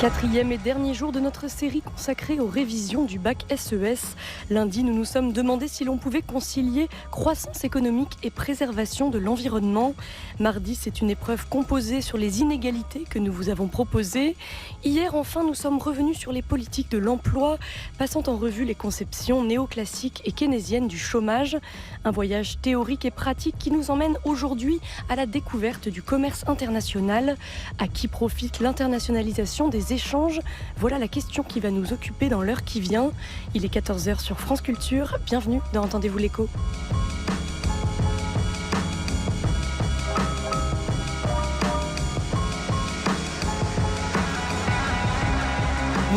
Quatrième et dernier jour de notre série consacrée aux révisions du bac SES. Lundi, nous nous sommes demandé si l'on pouvait concilier croissance économique et préservation de l'environnement. Mardi, c'est une épreuve composée sur les inégalités que nous vous avons proposées. Hier, enfin, nous sommes revenus sur les politiques de l'emploi, passant en revue les conceptions néoclassiques et keynésiennes du chômage. Un voyage théorique et pratique qui nous emmène aujourd'hui à la découverte du commerce international. À qui profite l'internationalisation des échanges? Voilà la question qui va nous occuper dans l'heure qui vient. Il est 14h sur France Culture. Bienvenue dans Entendez-vous l'écho.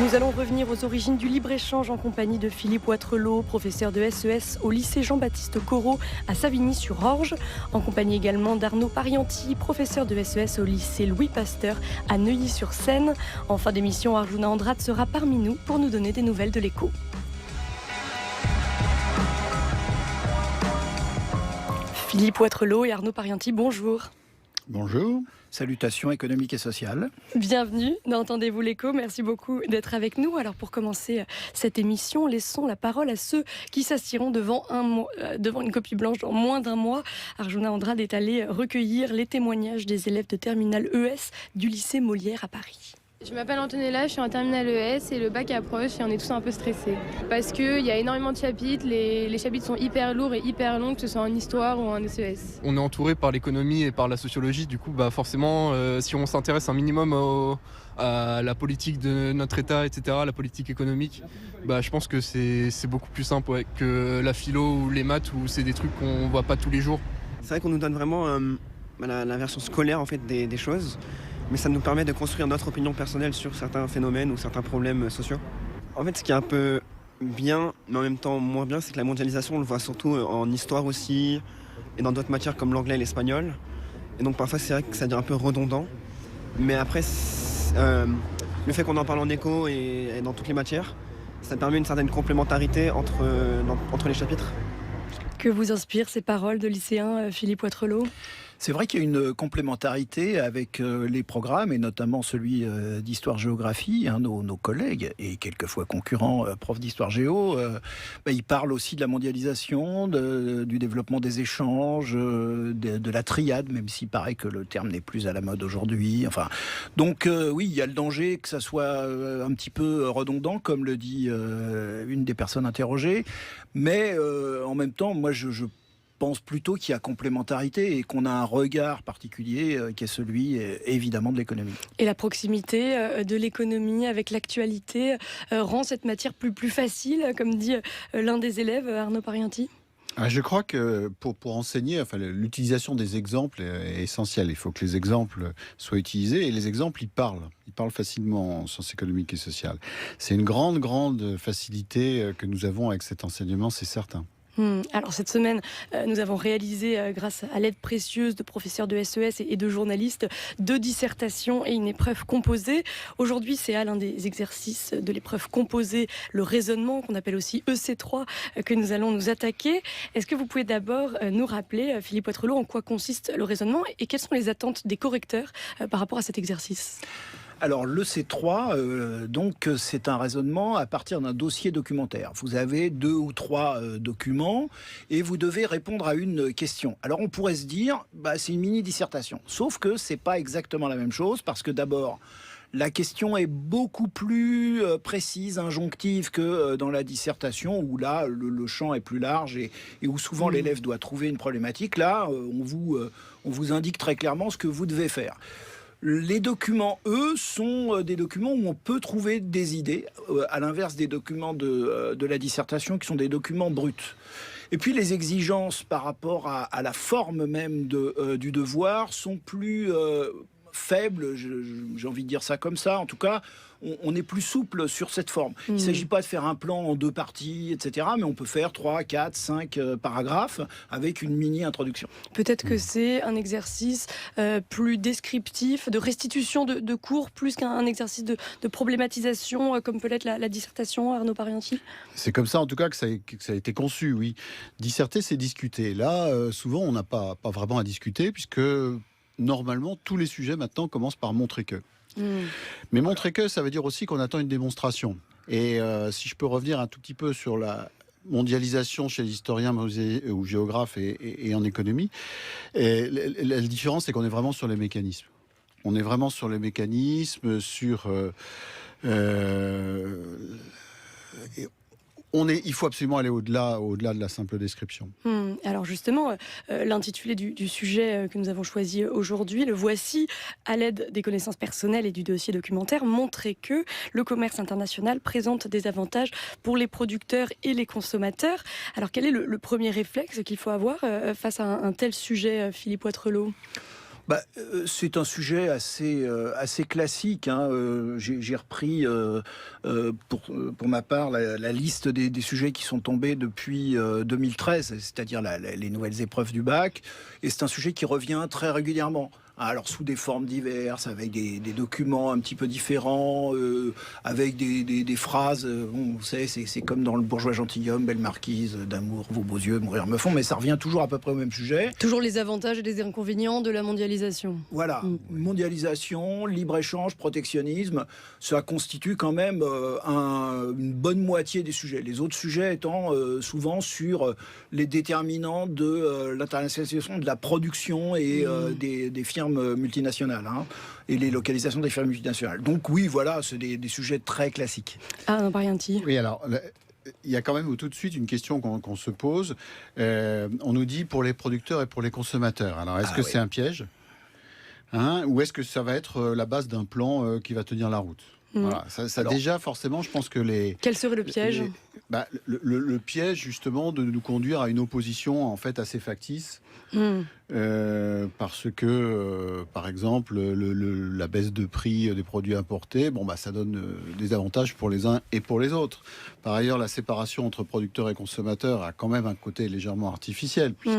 Nous allons revenir aux origines du libre-échange en compagnie de Philippe Watrelot, professeur de SES au lycée Jean-Baptiste Corot à Savigny-sur-Orge, en compagnie également d'Arnaud Parianti, professeur de SES au lycée Louis Pasteur à Neuilly-sur-Seine. En fin d'émission, Arjuna Andrade sera parmi nous pour nous donner des nouvelles de l'écho. Philippe Watrelot et Arnaud Parianti, bonjour. Bonjour, salutations économiques et sociales. Bienvenue dans Entendez-vous l'écho, merci beaucoup d'être avec nous. Alors pour commencer cette émission, laissons la parole à ceux qui s'assieront devant une copie blanche dans moins d'un mois. Arjuna Andrade est allé recueillir les témoignages des élèves de terminale ES du lycée Molière à Paris. Je m'appelle Antonella, je suis en terminale ES et le bac approche et on est tous un peu stressés. Parce qu'il y a énormément de chapitres, les chapitres sont hyper lourds et hyper longs, que ce soit en histoire ou en SES. On est entouré par l'économie et par la sociologie, du coup forcément si on s'intéresse un minimum à la politique de notre État, etc., la politique économique, je pense que c'est beaucoup plus simple que la philo ou les maths où c'est des trucs qu'on ne voit pas tous les jours. C'est vrai qu'on nous donne vraiment la version scolaire en fait, des choses. Mais ça nous permet de construire notre opinion personnelle sur certains phénomènes ou certains problèmes sociaux. En fait, ce qui est un peu bien, mais en même temps moins bien, c'est que la mondialisation, on le voit surtout en histoire aussi, et dans d'autres matières comme l'anglais et l'espagnol. Et donc parfois, c'est vrai que ça devient un peu redondant. Mais après, le fait qu'on en parle en écho et dans toutes les matières, ça permet une certaine complémentarité entre les chapitres. Que vous inspirent ces paroles de lycéen Philippe Watrelot ? C'est vrai qu'il y a une complémentarité avec les programmes, et notamment celui d'histoire-géographie. Nos collègues, et quelquefois concurrents profs d'histoire-géo, ils parlent aussi de la mondialisation, du développement des échanges, de la triade, même s'il paraît que le terme n'est plus à la mode aujourd'hui. Donc oui, il y a le danger que ça soit un petit peu redondant, comme le dit une des personnes interrogées. Mais en même temps, moi je pense plutôt qu'il y a complémentarité et qu'on a un regard particulier qui est celui évidemment de l'économie. Et la proximité de l'économie avec l'actualité rend cette matière plus facile, comme dit l'un des élèves, Arnaud Parianti ? Je crois que pour enseigner, l'utilisation des exemples est essentielle. Il faut que les exemples soient utilisés, et les exemples, ils parlent facilement en sciences économiques et sociales. C'est une grande facilité que nous avons avec cet enseignement, c'est certain. Alors cette semaine, nous avons réalisé, grâce à l'aide précieuse de professeurs de SES et de journalistes, 2 dissertations et une épreuve composée. Aujourd'hui, c'est à l'un des exercices de l'épreuve composée, le raisonnement, qu'on appelle aussi EC3, que nous allons nous attaquer. Est-ce que vous pouvez d'abord nous rappeler, Philippe Watrelot, en quoi consiste le raisonnement et quelles sont les attentes des correcteurs par rapport à cet exercice ? Alors le C3, donc c'est un raisonnement à partir d'un dossier documentaire. Vous avez 2 ou 3 documents et vous devez répondre à une question. Alors on pourrait se dire, c'est une mini-dissertation. Sauf que c'est pas exactement la même chose, parce que d'abord, la question est beaucoup plus précise, injonctive que dans la dissertation, où là, le champ est plus large et où souvent l'élève doit trouver une problématique. Là, on vous indique très clairement ce que vous devez faire. Les documents, eux, sont des documents où on peut trouver des idées, à l'inverse des documents de la dissertation, qui sont des documents bruts. Et puis les exigences par rapport à la forme même du devoir sont plus faibles, j'ai envie de dire ça comme ça. En tout cas, on est plus souple sur cette forme. Il ne s'agit pas de faire un plan en 2 parties, etc. Mais on peut faire 3, 4, 5 paragraphes avec une mini-introduction. Peut-être que c'est un exercice plus descriptif, de restitution de cours, plus qu'un exercice de problématisation, comme peut l'être la dissertation, Arnaud Parianti. C'est comme ça, en tout cas, que ça a été conçu, oui. Disserter, c'est discuter. Là, souvent, on n'a pas vraiment à discuter, puisque normalement, tous les sujets maintenant commencent par montrer que. Mais montrer que, ça veut dire aussi qu'on attend une démonstration. Et si je peux revenir un tout petit peu sur la mondialisation chez les historiens ou géographes et en économie, et la différence, c'est qu'on est vraiment sur les mécanismes. On est vraiment sur les mécanismes, il faut absolument aller au-delà de la simple description. Alors justement, l'intitulé du sujet que nous avons choisi aujourd'hui, le voici, à l'aide des connaissances personnelles et du dossier documentaire, montrer que le commerce international présente des avantages pour les producteurs et les consommateurs. Alors quel est le premier réflexe qu'il faut avoir face à un tel sujet, Philippe Poitrelot ? C'est un sujet assez classique. J'ai repris pour ma part la liste des sujets qui sont tombés depuis 2013, c'est-à-dire les nouvelles épreuves du bac. Et c'est un sujet qui revient très régulièrement. Alors sous des formes diverses, avec des documents un petit peu différents, avec des phrases, vous savez, c'est comme dans Le bourgeois gentilhomme, belle marquise, d'amour, vos beaux yeux, mourir me font, mais ça revient toujours à peu près au même sujet. Toujours les avantages et les inconvénients de la mondialisation. Voilà, mondialisation, libre-échange, protectionnisme, ça constitue quand même une bonne moitié des sujets. Les autres sujets étant souvent sur les déterminants de l'internationalisation de la production et des firmes multinationales et les localisations des firmes multinationales. Donc oui, voilà, c'est des sujets très classiques. Non, pas rien dit. Oui, alors il y a quand même tout de suite une question qu'on se pose. On nous dit pour les producteurs et pour les consommateurs. Alors est-ce que c'est un piège ou est-ce que ça va être la base d'un plan qui va tenir la route? Voilà, ça déjà, forcément, je pense que Quel serait le piège? Le piège, justement, de nous conduire à une opposition, en fait, assez factice. Parce que, par exemple, la baisse de prix des produits importés, ça donne des avantages pour les uns et pour les autres. Par ailleurs, la séparation entre producteurs et consommateurs a quand même un côté légèrement artificiel, puisque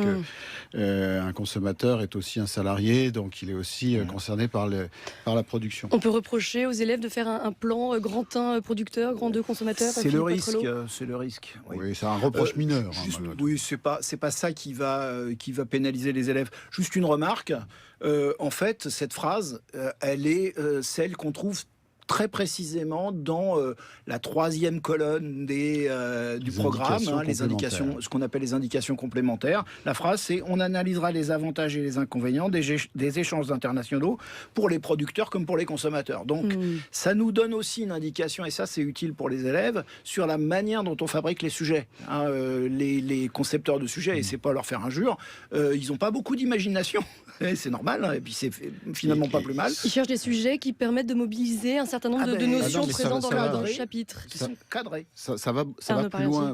un consommateur est aussi un salarié, donc il est aussi concerné par la production. On peut reprocher aux élèves de faire un plan grand 1 producteur, grand 2 consommateur. C'est le risque. C'est le risque. Oui, c'est un reproche mineur. Oui, c'est pas ça qui va pénaliser les élèves. Juste une remarque. En fait, cette phrase, elle est celle qu'on trouve très précisément dans la 3e colonne du programme, les indications, ce qu'on appelle les indications complémentaires. La phrase, c'est: on analysera les avantages et les inconvénients des échanges internationaux pour les producteurs comme pour les consommateurs. Donc, ça nous donne aussi une indication, et ça, c'est utile pour les élèves, sur la manière dont on fabrique les sujets. Les concepteurs de sujets, et c'est pas leur faire injure, ils n'ont pas beaucoup d'imagination. C'est normal, et puis c'est finalement pas plus mal. Ils cherchent des sujets qui permettent de mobiliser un certain nombre de notions présentes dans le chapitre. Qui sont cadrés. Ça va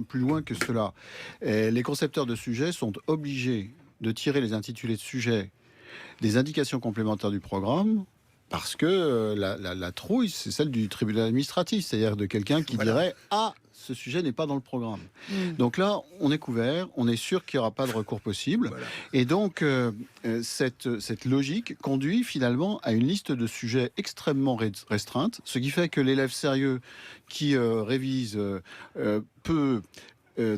plus loin que cela. Les concepteurs de sujets sont obligés de tirer les intitulés de sujets des indications complémentaires du programme, parce que la trouille, c'est celle du tribunal administratif, c'est-à-dire de quelqu'un qui dirait « Ah, ce sujet n'est pas dans le programme ». Donc là, on est couvert, on est sûr qu'il n'y aura pas de recours possible. Voilà. Et donc, cette logique conduit finalement à une liste de sujets extrêmement restreinte, ce qui fait que l'élève sérieux qui révise peut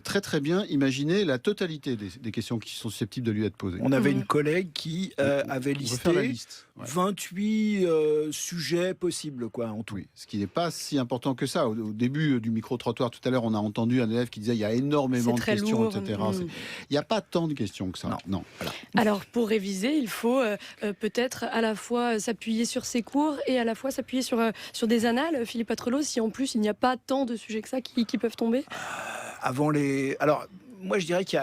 très très bien imaginer la totalité des questions qui sont susceptibles de lui être posées. On avait une collègue qui avait listé 28 sujets possibles, quoi, en tout. Oui, ce qui n'est pas si important que ça. Au début du micro-trottoir, tout à l'heure, on a entendu un élève qui disait il y a énormément de questions, lourd, etc. Il n'y a pas tant de questions que ça. Non. Voilà. Alors, pour réviser, il faut peut-être à la fois s'appuyer sur ses cours et à la fois s'appuyer sur des annales. Philippe Poitrelot, si en plus il n'y a pas tant de sujets que ça qui peuvent tomber Alors, moi je dirais qu'il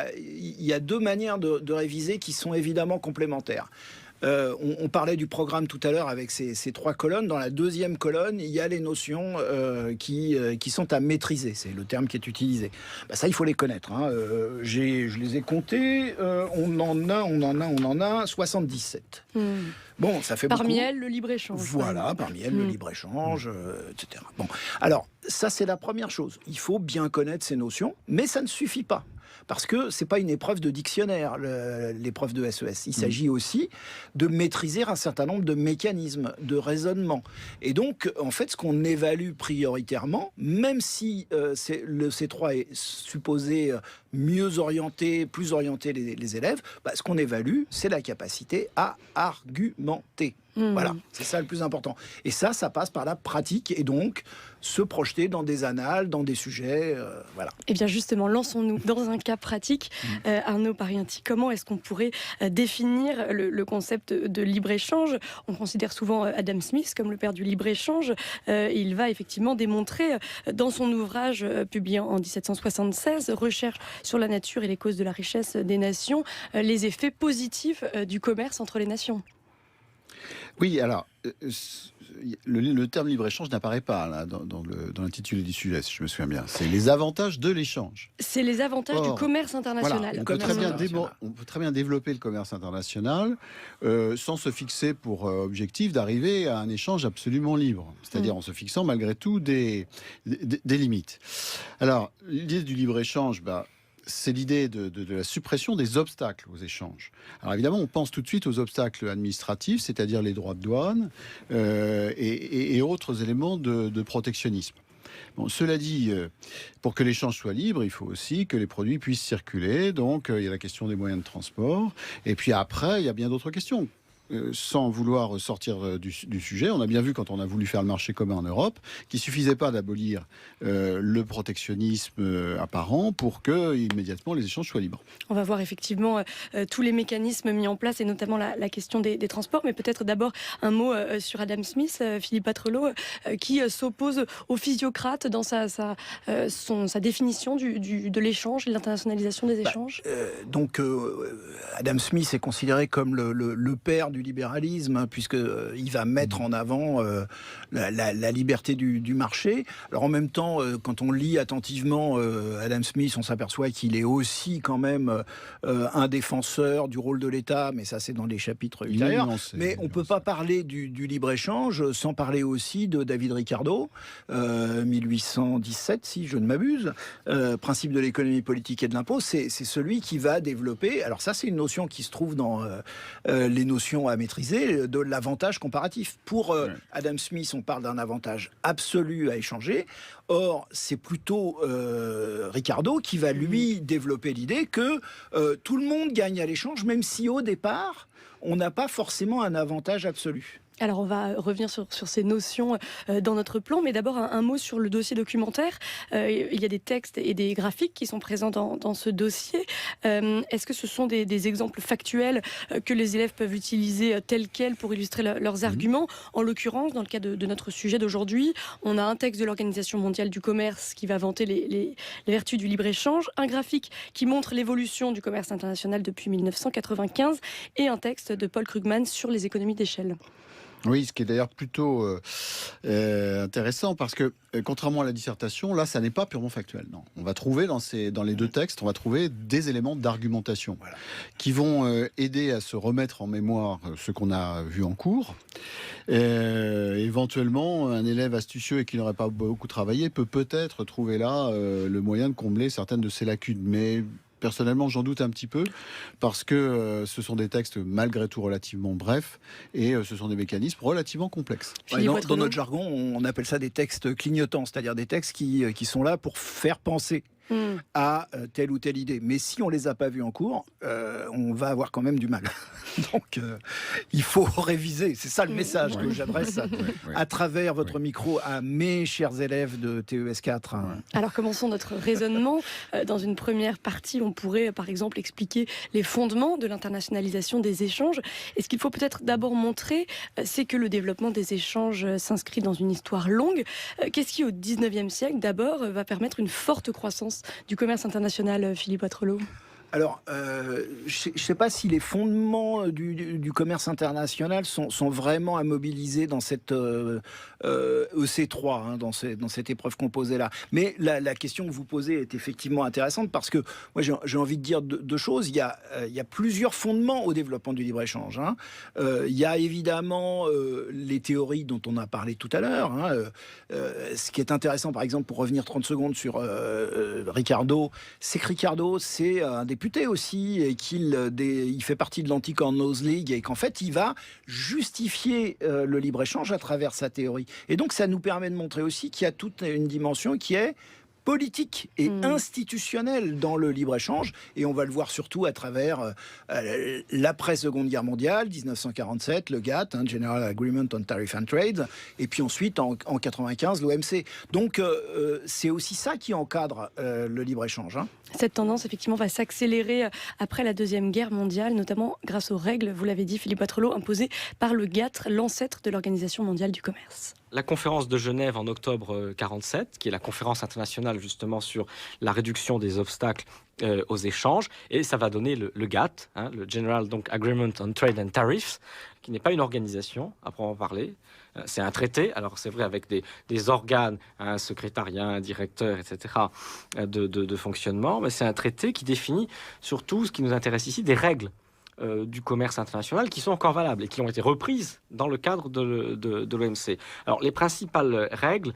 y a deux manières de réviser qui sont évidemment complémentaires. On parlait du programme tout à l'heure avec ces 3 colonnes. Dans la 2e colonne, il y a les notions qui sont à maîtriser. C'est le terme qui est utilisé. Ça, il faut les connaître. Je les ai comptés. On en a 77. Bon, ça fait parmi beaucoup. Elles, le libre-échange. Voilà, parmi elles, le libre-échange, etc. Bon, alors, ça, c'est la première chose. Il faut bien connaître ces notions, mais ça ne suffit pas. Parce que c'est pas une épreuve de dictionnaire, l'épreuve de SES. Il s'agit aussi de maîtriser un certain nombre de mécanismes, de raisonnement. Et donc, en fait, ce qu'on évalue prioritairement, même si le C3 est supposé mieux orienter, plus orienter les élèves, ce qu'on évalue, c'est la capacité à argumenter. Voilà, c'est ça le plus important. Et ça passe par la pratique et donc se projeter dans des annales, dans des sujets, voilà. Et bien justement, lançons-nous dans un cas pratique. Arnaud Parienti, comment est-ce qu'on pourrait définir le concept de libre-échange ? On considère souvent Adam Smith comme le père du libre-échange. Il va effectivement démontrer dans son ouvrage publié en 1776, Recherche sur la nature et les causes de la richesse des nations, les effets positifs du commerce entre les nations. Oui, alors, le terme libre-échange n'apparaît pas là, dans l'intitulé du sujet, si je me souviens bien. C'est les avantages de l'échange. C'est les avantages du commerce international. Voilà, on peut très bien développer le commerce international sans se fixer pour objectif d'arriver à un échange absolument libre. C'est-à-dire en se fixant malgré tout des limites. Alors, l'idée du libre-échange, c'est l'idée de la suppression des obstacles aux échanges. Alors évidemment, on pense tout de suite aux obstacles administratifs, c'est-à-dire les droits de douane et autres éléments de protectionnisme. Bon, cela dit, pour que l'échange soit libre, il faut aussi que les produits puissent circuler. Donc, il y a la question des moyens de transport. Et puis après, il y a bien d'autres questions. Sans vouloir sortir du sujet, on a bien vu quand on a voulu faire le marché commun en Europe qu'il ne suffisait pas d'abolir le protectionnisme apparent pour que immédiatement les échanges soient libres. On va voir effectivement tous les mécanismes mis en place et notamment la question des transports, mais peut-être d'abord un mot sur Adam Smith, Philippe Patrelot, qui s'oppose aux physiocrates dans sa définition de l'échange, de l'internationalisation des échanges. Adam Smith est considéré comme le père du libéralisme, hein, puisqu'il va mettre en avant la liberté du marché. Alors en même temps, quand on lit attentivement Adam Smith, on s'aperçoit qu'il est aussi quand même un défenseur du rôle de l'État, mais ça c'est dans les chapitres ultérieurs. Mais on ne peut pas parler du libre-échange sans parler aussi de David Ricardo, 1817 si je ne m'abuse, principe de l'économie politique et de l'impôt, c'est celui qui va développer, alors ça c'est une notion qui se trouve dans les notions à maîtriser, de l'avantage comparatif. Pour Adam Smith, on parle d'un avantage absolu à échanger. Or, c'est plutôt Ricardo qui va lui développer l'idée que tout le monde gagne à l'échange, même si au départ, on n'a pas forcément un avantage absolu. Alors on va revenir sur ces notions dans notre plan, mais d'abord un mot sur le dossier documentaire. Il y a des textes et des graphiques qui sont présents dans ce dossier. Est-ce que ce sont des exemples factuels que les élèves peuvent utiliser tels quels pour illustrer leurs arguments ? En l'occurrence, dans le cas de notre sujet d'aujourd'hui, on a un texte de l'Organisation mondiale du commerce qui va vanter les vertus du libre-échange, un graphique qui montre l'évolution du commerce international depuis 1995 et un texte de Paul Krugman sur les économies d'échelle. Oui, ce qui est d'ailleurs plutôt intéressant parce que contrairement à la dissertation, là, ça n'est pas purement factuel. Non, on va trouver dans les deux textes, on va trouver des éléments d'argumentation qui vont aider à se remettre en mémoire ce qu'on a vu en cours. Éventuellement, un élève astucieux et qui n'aurait pas beaucoup travaillé peut peut-être trouver là le moyen de combler certaines de ces lacunes. Mais personnellement, j'en doute un petit peu, parce que ce sont des textes malgré tout relativement brefs, et ce sont des mécanismes relativement complexes. Dans notre jargon, on appelle ça des textes clignotants, c'est-à-dire des textes qui sont là pour faire penser à telle ou telle idée. Mais si on les a pas vus en cours, on va avoir quand même du mal. Donc, il faut réviser. C'est ça le message que j'adresse à travers votre micro à mes chers élèves de TES 4. Alors, commençons notre raisonnement. Dans une première partie, on pourrait, par exemple, expliquer les fondements de l'internationalisation des échanges. Et ce qu'il faut peut-être d'abord montrer, c'est que le développement des échanges s'inscrit dans une histoire longue. Qu'est-ce qui, au 19e siècle, d'abord, va permettre une forte croissance du commerce international, Philippe Patrelot ? Alors, je ne sais pas si les fondements du commerce international sont vraiment à mobiliser dans cette EC3, dans cette épreuve composée-là. Mais la question que vous posez est effectivement intéressante parce que moi, j'ai envie de dire deux choses. Il y a plusieurs fondements au développement du libre-échange. Il y a évidemment les théories dont on a parlé tout à l'heure. Ce qui est intéressant, par exemple, pour revenir 30 secondes sur Ricardo, c'est que Ricardo, c'est un député aussi, et il fait partie de l'Anti-Corn League, et qu'en fait, il va justifier le libre-échange à travers sa théorie. Et donc, ça nous permet de montrer aussi qu'il y a toute une dimension qui est politique et institutionnelle dans le libre-échange, et on va le voir surtout à travers l'après-Seconde Guerre mondiale, 1947, le GATT, General Agreement on Tariff and Trade, et puis ensuite en 1995, l'OMC. Donc c'est aussi ça qui encadre le libre-échange. Cette tendance, effectivement, va s'accélérer après la Deuxième Guerre mondiale, notamment grâce aux règles, vous l'avez dit, Philippe Wattrelos, imposées par le GATT, l'ancêtre de l'Organisation mondiale du commerce. La conférence de Genève en octobre 1947, qui est la conférence internationale justement sur la réduction des obstacles aux échanges, et ça va donner le GATT, le General Agreement on Trade and Tariffs, qui n'est pas une organisation, à proprement parler. C'est un traité, alors c'est vrai avec des organes, un secrétariat, un directeur, etc., de fonctionnement, mais c'est un traité qui définit surtout ce qui nous intéresse ici, des règles du commerce international qui sont encore valables et qui ont été reprises dans le cadre de l'OMC. Alors les principales règles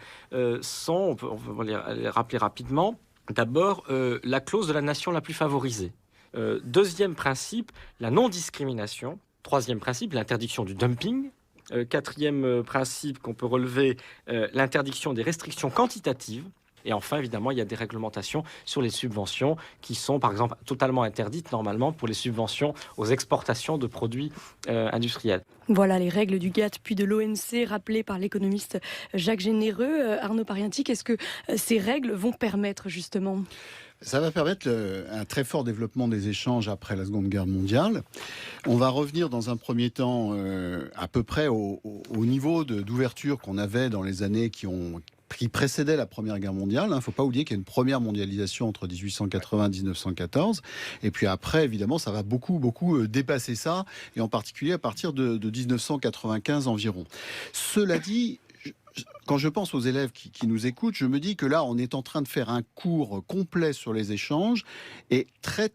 sont, on va les rappeler rapidement, d'abord la clause de la nation la plus favorisée. Deuxième principe, la non-discrimination. Troisième principe, l'interdiction du dumping. Quatrième principe qu'on peut relever, l'interdiction des restrictions quantitatives. Et enfin, évidemment, il y a des réglementations sur les subventions qui sont, par exemple, totalement interdites normalement pour les subventions aux exportations de produits industriels. Voilà les règles du GATT puis de l'OMC rappelées par l'économiste Jacques Généreux. Arnaud Parianti, est-ce que ces règles vont permettre justement ? Ça va permettre un très fort développement des échanges après la Seconde Guerre mondiale. On va revenir dans un premier temps à peu près au niveau d'ouverture qu'on avait dans les années qui précédaient la Première Guerre mondiale. Il ne faut pas oublier qu'il y a une première mondialisation entre 1880 et 1914. Et puis après, évidemment, ça va beaucoup dépasser ça, et en particulier à partir de 1995 environ. Cela dit, quand je pense aux élèves qui nous écoutent, je me dis que là, on est en train de faire un cours complet sur les échanges, et très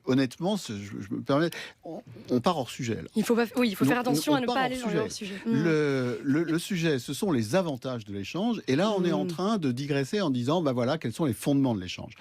honnêtement, je me permets, on part hors sujet. Là. Il faut faire attention à ne pas aller dans le hors sujet. Le sujet, ce sont les avantages de l'échange, et là, on est en train de digresser en disant, voilà, quels sont les fondements de l'échange.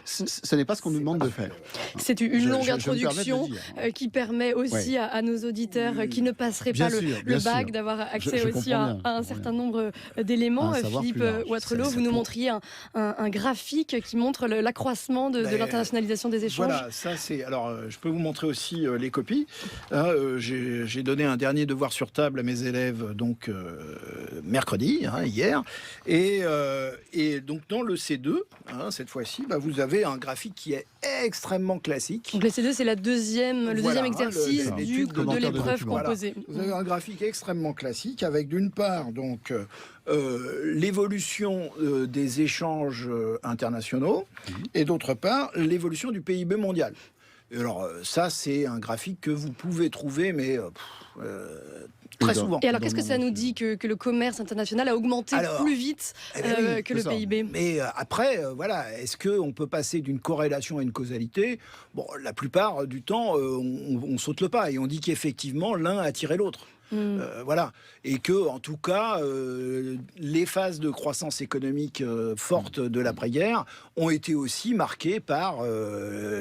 Ce n'est pas ce qu'on nous demande de faire. C'est une longue introduction qui permet aussi à nos auditeurs qui ne passeraient pas le bac d'avoir accès aussi à un certain nombre d'éléments. Philippe Wattrelos, vous nous montriez un graphique qui montre l'accroissement de l'internationalisation des échanges. Voilà, ça c'est. Alors, je peux vous montrer aussi les copies. J'ai donné un dernier devoir sur table à mes élèves, donc mercredi, hier, et donc dans le C2, cette fois-ci, vous avez un graphique qui est extrêmement classique. Donc le C2, c'est le deuxième exercice de l'épreuve composée. Voilà. Vous avez un graphique extrêmement classique avec d'une part donc l'évolution des échanges internationaux et d'autre part l'évolution du PIB mondial. Et alors ça, c'est un graphique que vous pouvez trouver, mais très souvent. Et alors, qu'est-ce que ça nous dit que le commerce international a augmenté plus vite que le PIB ? Mais après, est-ce qu'on peut passer d'une corrélation à une causalité ? Bon, la plupart du temps, on saute le pas et on dit qu'effectivement, l'un a tiré l'autre. Voilà, et que en tout cas les phases de croissance économique forte de l'après-guerre ont été aussi marquées par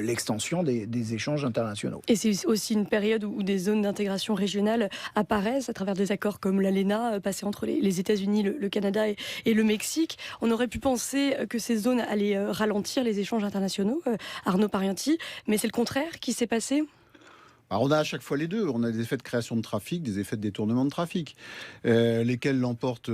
l'extension des échanges internationaux. Et c'est aussi une période où des zones d'intégration régionale apparaissent à travers des accords comme l'ALENA passé entre les États-Unis, le Canada et le Mexique. On aurait pu penser que ces zones allaient ralentir les échanges internationaux, Arnaud Parianti, mais c'est le contraire qui s'est passé. Alors on a à chaque fois les deux. On a des effets de création de trafic, des effets de détournement de trafic. Lesquels l'emportent,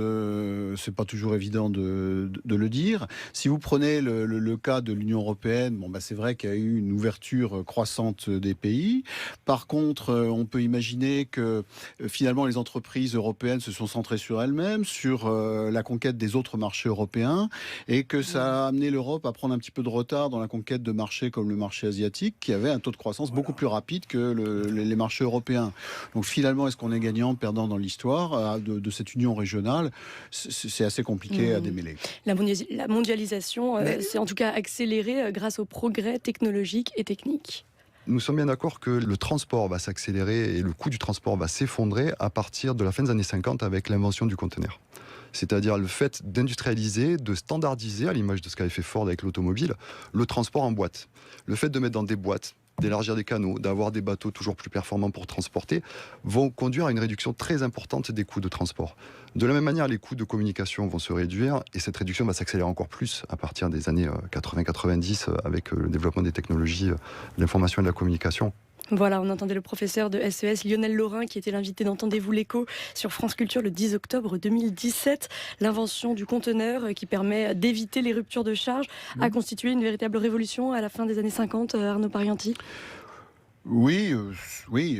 c'est pas toujours évident de le dire. Si vous prenez le cas de l'Union européenne, c'est vrai qu'il y a eu une ouverture croissante des pays. Par contre, on peut imaginer que finalement les entreprises européennes se sont centrées sur elles-mêmes, sur la conquête des autres marchés européens, et que ça a amené l'Europe à prendre un petit peu de retard dans la conquête de marchés comme le marché asiatique, qui avait un taux de croissance beaucoup plus rapide que les marchés européens. Donc finalement, est-ce qu'on est gagnant, perdant dans l'histoire de cette union régionale ? C'est assez compliqué à démêler. La mondialisation s'est en tout cas accélérée grâce aux progrès technologiques et techniques. Nous sommes bien d'accord que le transport va s'accélérer et le coût du transport va s'effondrer à partir de la fin des années 50 avec l'invention du conteneur. C'est-à-dire le fait d'industrialiser, de standardiser, à l'image de ce qu'avait fait Ford avec l'automobile, le transport en boîte. Le fait de mettre dans des boîtes d'élargir des canaux, d'avoir des bateaux toujours plus performants pour transporter, vont conduire à une réduction très importante des coûts de transport. De la même manière, les coûts de communication vont se réduire et cette réduction va s'accélérer encore plus à partir des années 80-90 avec le développement des technologies de l'information et de la communication. Voilà, on entendait le professeur de SES, Lionel Laurin, qui était l'invité d'Entendez-vous l'écho sur France Culture le 10 octobre 2017. L'invention du conteneur qui permet d'éviter les ruptures de charge a constitué une véritable révolution à la fin des années 50, Arnaud Parianti. Oui,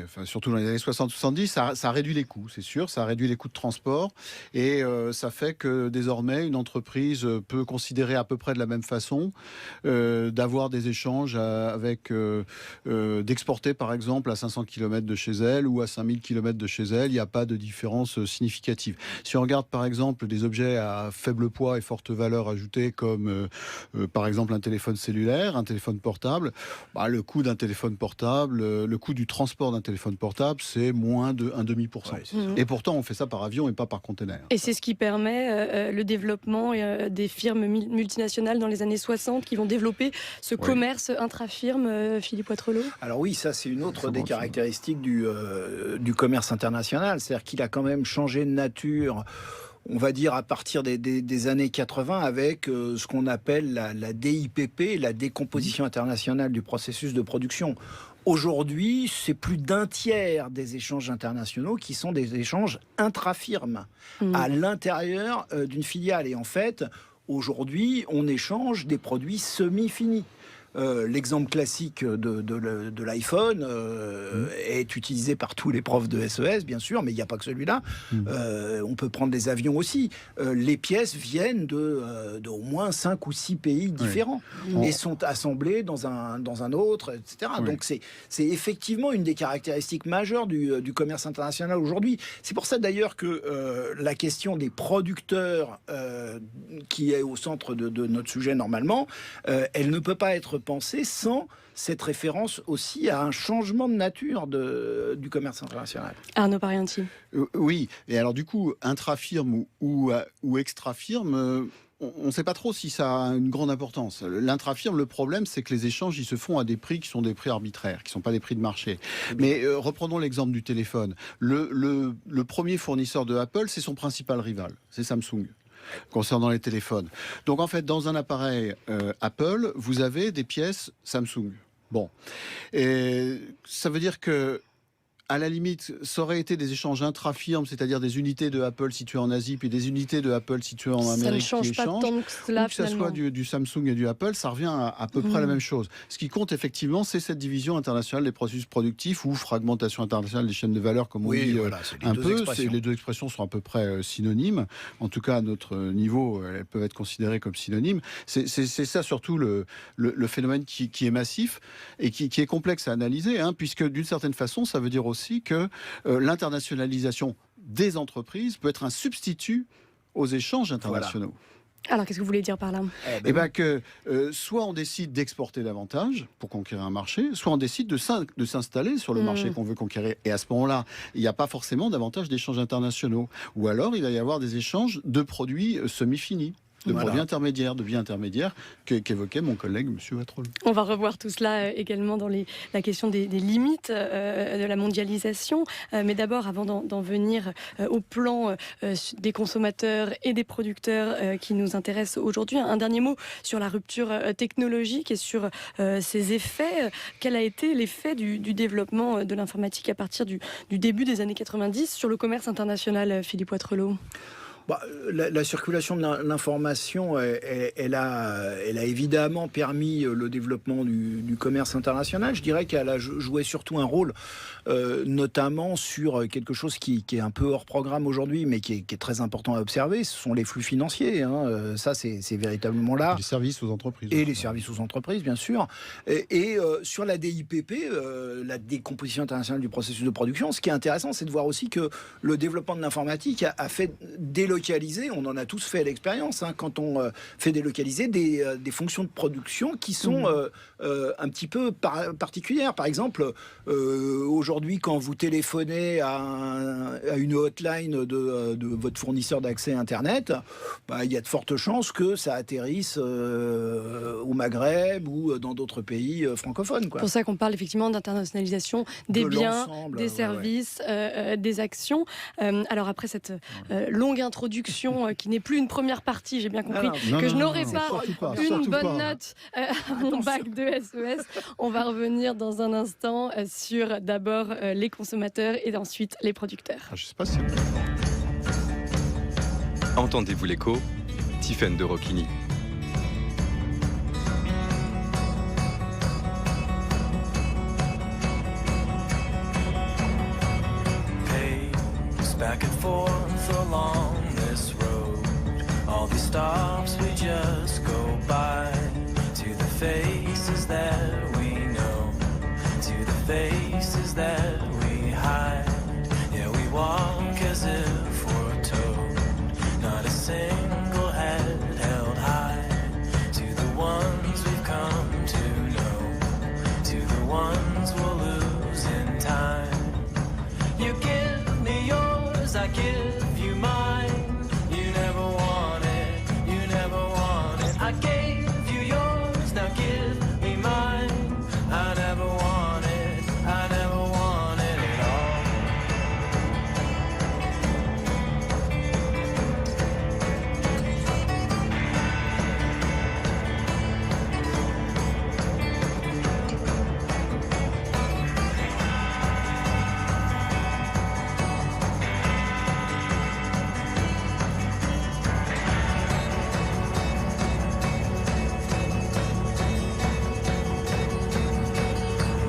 enfin, surtout dans les années 60-70, ça a réduit les coûts, c'est sûr, ça a réduit les coûts de transport et ça fait que désormais une entreprise peut considérer à peu près de la même façon d'avoir des échanges d'exporter par exemple à 500 km de chez elle ou à 5000 km de chez elle, il n'y a pas de différence significative. Si on regarde par exemple des objets à faible poids et forte valeur ajoutée comme par exemple un téléphone cellulaire, un téléphone portable, le coût d'un téléphone portable, le coût du transport d'un téléphone portable, c'est moins de 0,5%. Ouais, et pourtant, on fait ça par avion et pas par conteneur. Et c'est ce qui permet le développement des firmes multinationales dans les années 60 qui vont développer ce commerce intra-firme, Philippe Poitrelot. Alors oui, ça c'est une autre des caractéristiques du commerce international, c'est-à-dire qu'il a quand même changé de nature, on va dire à partir des années 80 avec ce qu'on appelle la DIPP, la décomposition internationale du processus de production. Aujourd'hui, c'est plus d'un tiers des échanges internationaux qui sont des échanges intra-firmes, à l'intérieur d'une filiale. Et en fait, aujourd'hui, on échange des produits semi-finis. L'exemple classique de l'iPhone est utilisé par tous les profs de SES, bien sûr, mais il n'y a pas que celui-là. On peut prendre des avions aussi. Les pièces viennent de au moins 5 ou 6 pays différents et sont assemblées dans un autre, etc. Donc c'est effectivement une des caractéristiques majeures du commerce international aujourd'hui. C'est pour ça d'ailleurs que la question des producteurs, qui est au centre de notre sujet normalement, elle ne peut pas être pensée sans cette référence aussi à un changement de nature du commerce international. Arnaud Parianti. Oui, et alors du coup, intra-firme ou extra-firme, on ne sait pas trop si ça a une grande importance. L'intra-firme, le problème, c'est que les échanges, ils se font à des prix qui sont des prix arbitraires, qui ne sont pas des prix de marché. Mais reprenons l'exemple du téléphone. Le premier fournisseur de Apple, c'est son principal rival, c'est Samsung, concernant les téléphones. Donc en fait, dans un appareil Apple, vous avez des pièces Samsung. Bon. Et ça veut dire que, à la limite, ça aurait été des échanges intra-firmes, c'est-à-dire des unités de Apple situées en Asie, puis des unités de Apple situées en Amérique qui échangent. Ça ne change pas tant que cela, que ça soit du Samsung et du Apple, ça revient à peu près à la même chose. Ce qui compte, effectivement, c'est cette division internationale des processus productifs ou fragmentation internationale des chaînes de valeur, comme on dit un peu. Les deux expressions sont à peu près synonymes. En tout cas, à notre niveau, elles peuvent être considérées comme synonymes. C'est ça, surtout, le phénomène qui est massif et qui est complexe à analyser, puisque, d'une certaine façon, ça veut dire aussi que l'internationalisation des entreprises peut être un substitut aux échanges internationaux. Voilà. Alors, qu'est-ce que vous voulez dire par là ? Soit on décide d'exporter davantage pour conquérir un marché, soit on décide de s'installer sur le marché qu'on veut conquérir. Et à ce moment-là, il n'y a pas forcément davantage d'échanges internationaux. Ou alors, il va y avoir des échanges de produits semi-finis, de produits intermédiaires, de biens intermédiaires qu'évoquait mon collègue M. Poitrelot. On va revoir tout cela également dans la question des limites de la mondialisation. Mais d'abord, avant d'en venir au plan des consommateurs et des producteurs qui nous intéressent aujourd'hui, un dernier mot sur la rupture technologique et sur ses effets. Quel a été l'effet du développement de l'informatique à partir du début des années 90 sur le commerce international, Philippe Poitrelot ? La circulation de l'information, elle a évidemment permis le développement du commerce international. Je dirais qu'elle a joué surtout un rôle, notamment sur quelque chose qui est un peu hors programme aujourd'hui, mais qui est très important à observer. Ce sont les flux financiers. Ça, c'est véritablement là. Les services aux entreprises. Et les services aux entreprises, bien sûr. Et sur la DIPP, la décomposition internationale du processus de production, ce qui est intéressant, c'est de voir aussi que le développement de l'informatique a fait, dès délocaliser, on en a tous fait l'expérience, hein, quand on fait délocaliser des fonctions de production qui sont un petit peu particulières. Par exemple, aujourd'hui, quand vous téléphonez à une hotline de votre fournisseur d'accès Internet, il y a de fortes chances que ça atterrisse au Maghreb ou dans d'autres pays francophones. C'est pour ça qu'on parle effectivement d'internationalisation des biens, des services, des actions. Alors après cette longue introduction qui n'est plus une première partie, j'ai bien compris que je n'aurai pas une bonne note à mon bac de SES. On va revenir dans un instant sur d'abord les consommateurs et ensuite les producteurs. Je sais pas si... Entendez-vous l'écho? Tiffaine de Rocchini. Back and forth along this road, all these stops we just go by, to the faces that we know, to the faces that we hide. Yeah, we walk as if we're told, not a single head held high, to the ones we've come to know, to the ones we'll lose in time. You give me yours, I give you mine. You never wanted, you never wanted. I gave you yours, now give me mine. I never wanted, I never wanted it all.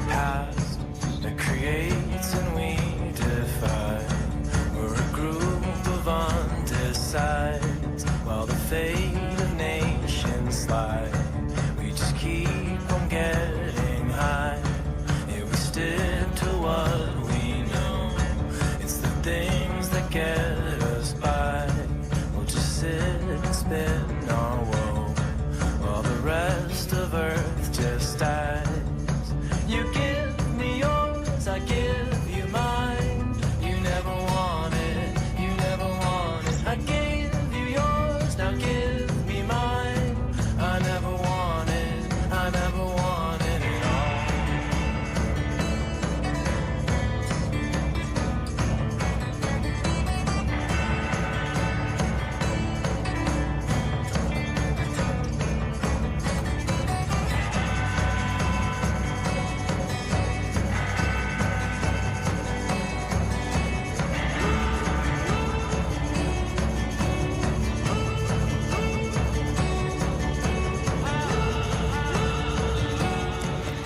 Past that creates and we defy. We're a group of undecides, while the fate of nations slide. We just keep on getting high. Yeah, we stick to what we know. It's the things that get us by. We'll just sit and spin our woe, while the rest of Earth just dies. You give me yours, I give you mine. You never wanted, you never wanted. I gave you yours, now give me mine. I never wanted, I never wanted it all.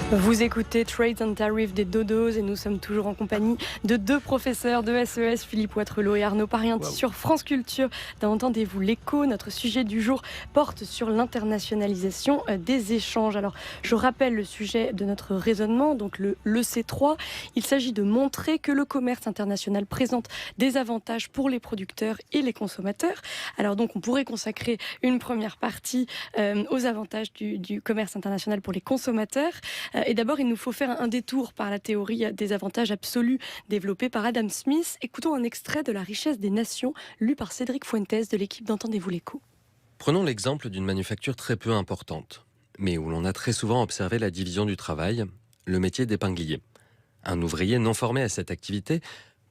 Vous écoutez Trade and Tariff des Dodos et nous sommes toujours en compagnie de deux professeurs de SES, Philippe Ouattrelot et Arnaud Parienti sur France Culture. Dans Entendez-vous l'écho, notre sujet du jour porte sur l'internationalisation des échanges. Alors, je rappelle le sujet de notre raisonnement, donc le C3. Il s'agit de montrer que le commerce international présente des avantages pour les producteurs et les consommateurs. Alors donc, on pourrait consacrer une première partie aux avantages du commerce international pour les consommateurs. Et d'abord, il nous faut faire un détour par la théorie des avantages absolus développée par Adam Smith. Écoutons un extrait de La richesse des nations, lu par Cédric Fuentes de l'équipe d'Entendez-vous l'écho. Prenons l'exemple d'une manufacture très peu importante, mais où l'on a très souvent observé la division du travail, le métier d'épinglier. Un ouvrier non formé à cette activité,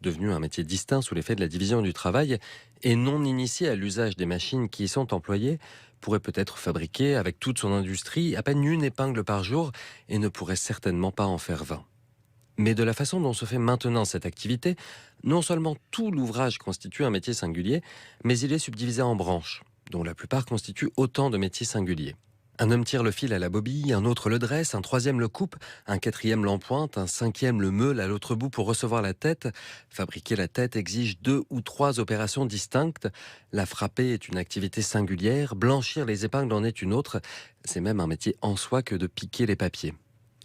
devenu un métier distinct sous l'effet de la division du travail, et non initié à l'usage des machines qui y sont employées, pourrait peut-être fabriquer avec toute son industrie à peine une épingle par jour et ne pourrait certainement pas en faire 20. Mais de la façon dont se fait maintenant cette activité, non seulement tout l'ouvrage constitue un métier singulier, mais il est subdivisé en branches, dont la plupart constituent autant de métiers singuliers. Un homme tire le fil à la bobille, un autre le dresse, un troisième le coupe, un quatrième l'empointe, un cinquième le meule à l'autre bout pour recevoir la tête. Fabriquer la tête exige 2 ou 3 opérations distinctes. La frapper est une activité singulière, blanchir les épingles en est une autre. C'est même un métier en soi que de piquer les papiers.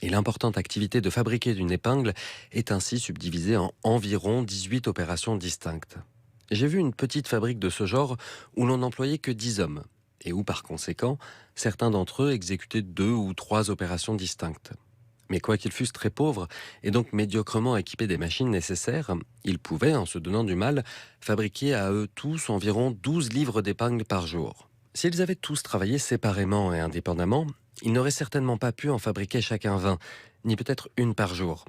Et l'importante activité de fabriquer une épingle est ainsi subdivisée en environ 18 opérations distinctes. J'ai vu une petite fabrique de ce genre où l'on n'employait que 10 hommes et où, par conséquent, certains d'entre eux exécutaient 2 ou 3 opérations distinctes. Mais quoi qu'ils fussent très pauvres et donc médiocrement équipés des machines nécessaires, ils pouvaient, en se donnant du mal, fabriquer à eux tous environ 12 livres d'épingles par jour. S'ils avaient tous travaillé séparément et indépendamment, ils n'auraient certainement pas pu en fabriquer chacun 20, ni peut-être une par jour.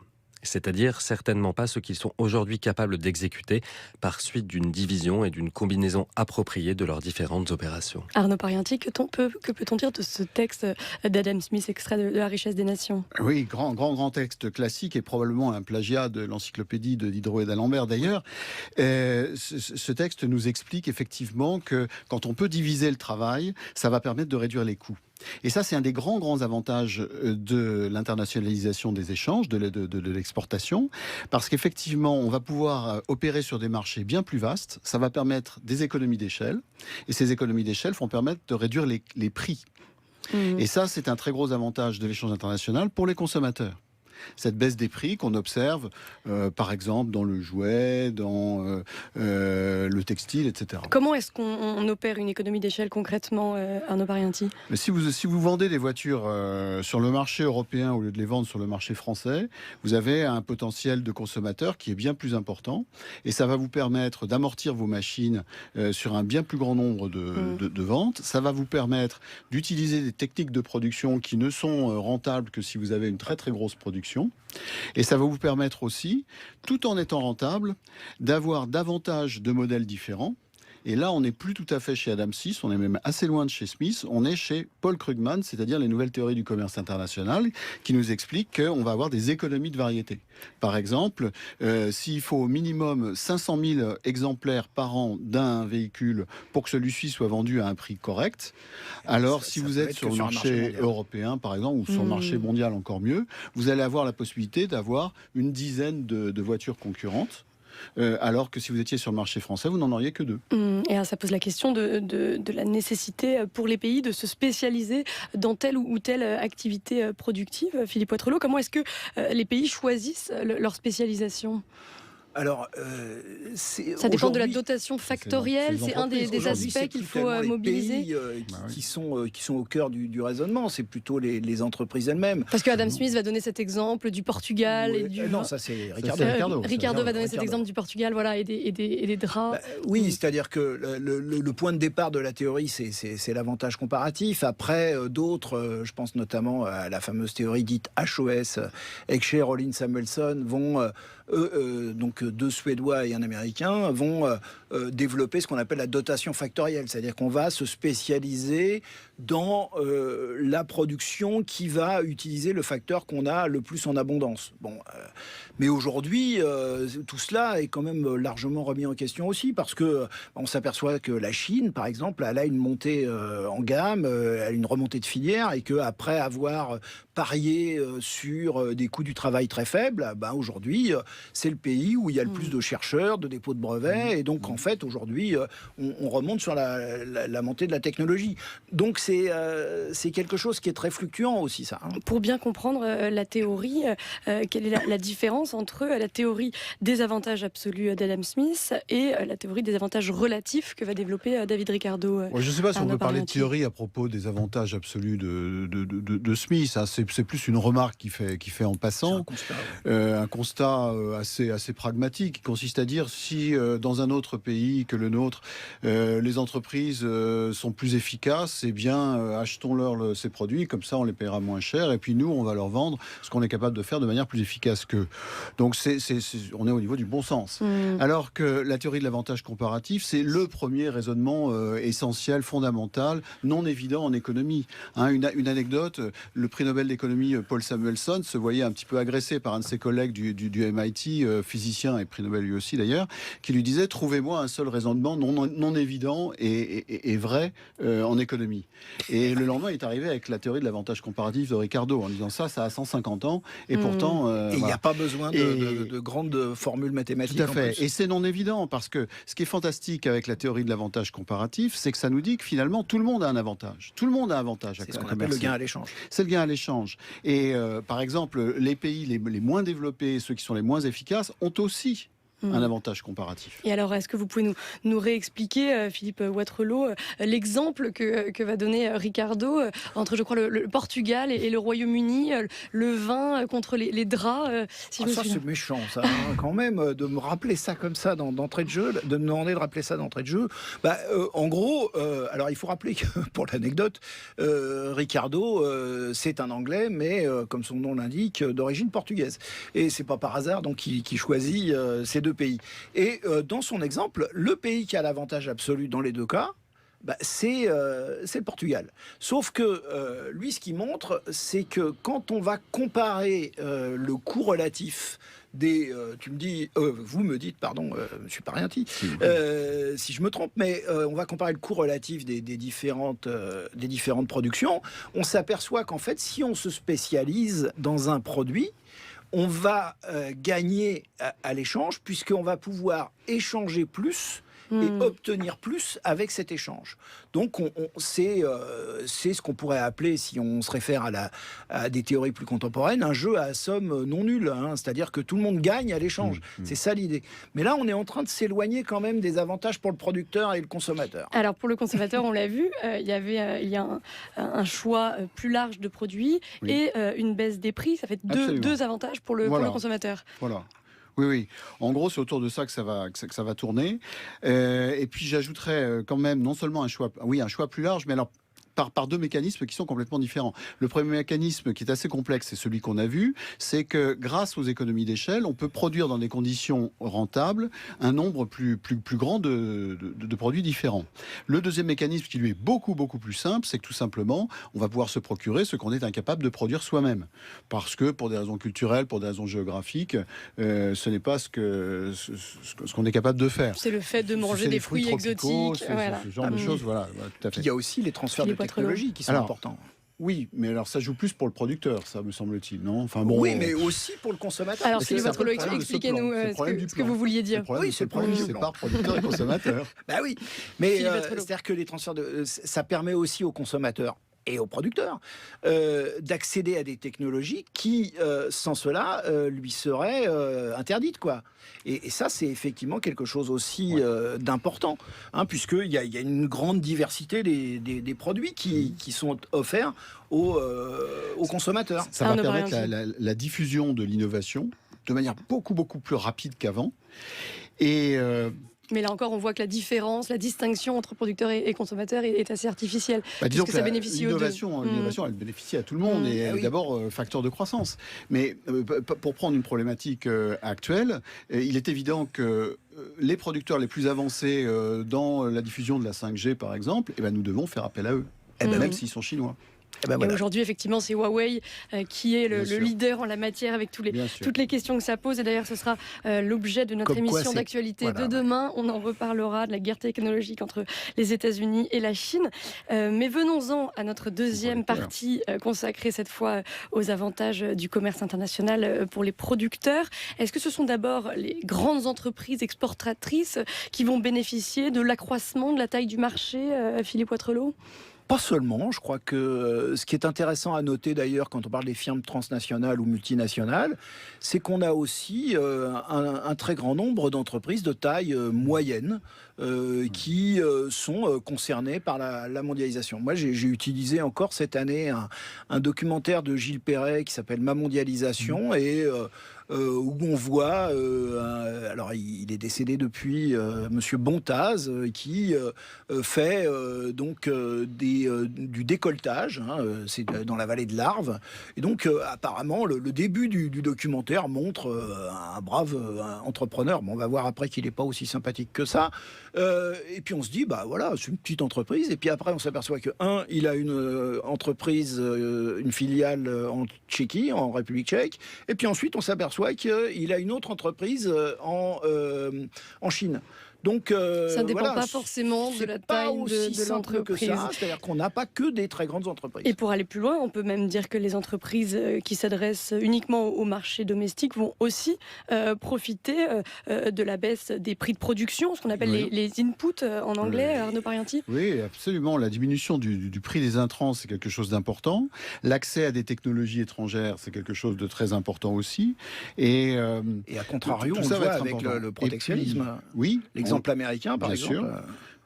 C'est-à-dire certainement pas ce qu'ils sont aujourd'hui capables d'exécuter par suite d'une division et d'une combinaison appropriée de leurs différentes opérations. Arnaud Parienti, que peut-on dire de ce texte d'Adam Smith, extrait de La richesse des nations? Oui, grand texte classique et probablement un plagiat de l'encyclopédie de Diderot et d'Alembert d'ailleurs. Ce texte nous explique effectivement que quand on peut diviser le travail, ça va permettre de réduire les coûts. Et ça, c'est un des grands avantages de l'internationalisation des échanges, de l'exportation, parce qu'effectivement, on va pouvoir opérer sur des marchés bien plus vastes. Ça va permettre des économies d'échelle, et ces économies d'échelle vont permettre de réduire les prix. Et ça, c'est un très gros avantage de l'échange international pour les consommateurs. Cette baisse des prix qu'on observe, par exemple, dans le jouet, dans le textile, etc. Comment est-ce qu'on opère une économie d'échelle concrètement, Arnaud Parienti? Si vous vendez des voitures sur le marché européen au lieu de les vendre sur le marché français, vous avez un potentiel de consommateurs qui est bien plus important. Et ça va vous permettre d'amortir vos machines sur un bien plus grand nombre de ventes. Ça va vous permettre d'utiliser des techniques de production qui ne sont rentables que si vous avez une très grosse production. Et ça va vous permettre aussi, tout en étant rentable, d'avoir davantage de modèles différents. Et là, on n'est plus tout à fait chez Adam Smith, on est même assez loin de chez Smith, on est chez Paul Krugman, c'est-à-dire les nouvelles théories du commerce international, qui nous expliquent qu'on va avoir des économies de variété. Par exemple, s'il faut au minimum 500 000 exemplaires par an d'un véhicule pour que celui-ci soit vendu à un prix correct, alors si vous êtes sur le marché européen, par exemple, ou sur le marché mondial encore mieux, vous allez avoir la possibilité d'avoir une dizaine de voitures concurrentes. Alors que si vous étiez sur le marché français, vous n'en auriez que 2. Et alors ça pose la question de la nécessité pour les pays de se spécialiser dans telle ou telle activité productive. Philippe Poitrelot, comment est-ce que les pays choisissent leur spécialisation ? Alors, ça dépend de la dotation factorielle, c'est un des aspects qu'il faut mobiliser. Les pays qui sont au cœur du raisonnement, c'est plutôt les entreprises elles-mêmes. Parce que Adam Smith va donner cet exemple du Portugal et du... Non, ça c'est Ricardo. Ricardo va donner cet exemple du Portugal, voilà, et des draps. Oui, c'est-à-dire que le point de départ de la théorie, c'est l'avantage comparatif. Après, d'autres, je pense notamment à la fameuse théorie dite HOS, Heckscher, Rollin, Samuelson, vont... donc 2 Suédois et un Américain vont développer ce qu'on appelle la dotation factorielle, c'est-à-dire qu'on va se spécialiser dans la production qui va utiliser le facteur qu'on a le plus en abondance. Mais aujourd'hui, tout cela est quand même largement remis en question aussi, parce que on s'aperçoit que la Chine, par exemple, elle a une montée en gamme, elle a une remontée de filière, et qu'après avoir parié sur des coûts du travail très faibles, aujourd'hui, c'est le pays où il y a le plus de chercheurs, de dépôts de brevets, et donc en fait, aujourd'hui, on remonte sur la montée de la technologie. Donc c'est quelque chose qui est très fluctuant aussi, ça. Pour bien comprendre la théorie, quelle est la différence entre la théorie des avantages absolus d'Adam Smith et la théorie des avantages relatifs que va développer David Ricardo? Je ne sais pas si on peut parler de théorie à propos des avantages absolus de Smith. C'est plus une remarque qui fait en passant. Un constat assez pragmatique, qui consiste à dire si dans un autre pays que le nôtre, les entreprises sont plus efficaces, eh bien achetons-leur ces produits, comme ça on les paiera moins cher, et puis nous on va leur vendre ce qu'on est capable de faire de manière plus efficace qu'eux. Donc on est au niveau du bon sens. Alors que la théorie de l'avantage comparatif, c'est le premier raisonnement essentiel, fondamental, non évident en économie. Une anecdote, le prix Nobel d'économie Paul Samuelson se voyait un petit peu agressé par un de ses collègues du MIT, physicien et prix Nobel lui aussi d'ailleurs, qui lui disait: trouvez-moi un seul raisonnement non évident et vrai en économie. Et le lendemain, il est arrivé avec la théorie de l'avantage comparatif de Ricardo, en disant ça a 150 ans, et pourtant... et il n'y a pas besoin de grandes formules mathématiques. Tout à fait. Et c'est non évident, parce que ce qui est fantastique avec la théorie de l'avantage comparatif, c'est que ça nous dit que finalement, tout le monde a un avantage. Tout le monde a un avantage. C'est ce qu'on appelle le gain à l'échange. C'est le gain à l'échange. Et par exemple, les pays les moins développés, ceux qui sont les moins efficaces, ont aussi un avantage comparatif. Et alors, est-ce que vous pouvez nous réexpliquer, Philippe Watrelot, l'exemple que va donner Ricardo entre, je crois, le Portugal et le Royaume-Uni, le vin contre les draps si je me Ça, souviens. c'est méchant, ça, hein, quand même, de me rappeler ça comme ça d'entrée de jeu, de me demander de rappeler ça d'entrée de jeu. En gros, alors il faut rappeler que, pour l'anecdote, Ricardo, c'est un Anglais, mais comme son nom l'indique, d'origine portugaise. Et c'est pas par hasard donc qu'il choisit ces deux pays. Et dans son exemple, le pays qui a l'avantage absolu dans les deux cas, c'est le Portugal. Sauf que lui, ce qu'il montre, c'est que quand on va comparer le coût relatif des... vous me dites, pardon, monsieur Parienti, si je me trompe, mais on va comparer le coût relatif des différentes productions, on s'aperçoit qu'en fait, si on se spécialise dans un produit, on va gagner à l'échange, puisqu'on va pouvoir échanger plus et obtenir plus avec cet échange. Donc, c'est ce qu'on pourrait appeler, si on se réfère à des théories plus contemporaines, un jeu à somme non nulle. Hein, c'est-à-dire que tout le monde gagne à l'échange. C'est ça l'idée. Mais là, on est en train de s'éloigner quand même des avantages pour le producteur et le consommateur. Alors, pour le consommateur, on l'a vu, il y a un choix plus large de produits et une baisse des prix. Ça fait deux avantages pour le consommateur. Voilà. Oui. En gros, c'est autour de ça que ça va tourner. Et puis, j'ajouterais quand même non seulement un choix plus large, mais alors par deux mécanismes qui sont complètement différents. Le premier mécanisme, qui est assez complexe, c'est celui qu'on a vu, c'est que grâce aux économies d'échelle, on peut produire dans des conditions rentables un nombre plus grand de produits différents. Le deuxième mécanisme, qui lui est beaucoup plus simple, c'est que tout simplement, on va pouvoir se procurer ce qu'on est incapable de produire soi-même. Parce que pour des raisons culturelles, pour des raisons géographiques, ce n'est pas ce qu'on est capable de faire. C'est le fait de manger des fruits exotiques. Ce genre de choses, voilà, tout à fait. Il y a aussi les transferts de technologies qui sont importants. Oui, mais alors ça joue plus pour le producteur, ça me semble-t-il, non ? Enfin, oui, mais aussi pour le consommateur. Alors, Philippe Watrelot, expliquez-nous ce que vous vouliez dire. C'est le problème du sépare producteur et consommateur. Oui, mais c'est-à-dire que les transferts ça permet aussi aux consommateurs et aux producteurs d'accéder à des technologies qui, sans cela, lui seraient interdites, quoi. Et ça, c'est effectivement quelque chose aussi d'important, hein, puisqu'il y a une grande diversité des produits qui sont offerts aux consommateurs. Ça va permettre la diffusion de l'innovation de manière beaucoup plus rapide qu'avant. Et... Mais là encore, on voit que la différence, la distinction entre producteurs et consommateurs est assez artificielle. Disons que l'innovation, elle bénéficie à tout le monde et elle est d'abord facteur de croissance. Mais pour prendre une problématique actuelle, il est évident que les producteurs les plus avancés dans la diffusion de la 5G, par exemple, nous devons faire appel à eux, même s'ils sont chinois. Et aujourd'hui, effectivement, c'est Huawei qui est le leader en la matière avec toutes les questions que ça pose. Et d'ailleurs, ce sera l'objet de notre émission d'actualité de demain. On en reparlera de la guerre technologique entre les États-Unis et la Chine. Mais venons-en à notre deuxième partie consacrée cette fois aux avantages du commerce international pour les producteurs. Est-ce que ce sont d'abord les grandes entreprises exportatrices qui vont bénéficier de l'accroissement de la taille du marché, Philippe Watrelot ? Pas seulement, je crois que ce qui est intéressant à noter d'ailleurs quand on parle des firmes transnationales ou multinationales, c'est qu'on a aussi un très grand nombre d'entreprises de taille moyenne qui sont concernées par la mondialisation. Moi, j'ai utilisé encore cette année un documentaire de Gilles Perret qui s'appelle Ma mondialisation et où on voit, alors il est décédé depuis, Monsieur Bontaz, qui fait donc du décolletage, hein, c'est dans la vallée de l'Arve. Et donc apparemment le début du documentaire montre un brave entrepreneur. Bon, on va voir après qu'il n'est pas aussi sympathique que ça. Et puis on se dit, voilà, c'est une petite entreprise. Et puis après on s'aperçoit que il a une entreprise, une filiale en Tchéquie, en République tchèque. Et puis ensuite on s'aperçoit qu'il a une autre entreprise en Chine. Donc, ça ne dépend voilà, pas forcément de la c'est pas taille aussi de simple que l'entreprise. ça. C'est-à-dire qu'on n'a pas que des très grandes entreprises. Et pour aller plus loin, on peut même dire que les entreprises qui s'adressent uniquement au marché domestique vont aussi profiter de la baisse des prix de production, ce qu'on appelle les inputs en anglais, Arnaud Parianti. Oui, absolument. La diminution du prix des intrants, c'est quelque chose d'important. L'accès à des technologies étrangères, c'est quelque chose de très important aussi. Et à contrario, on le voit avec le protectionnisme. Oui. L'exemple américain, par exemple.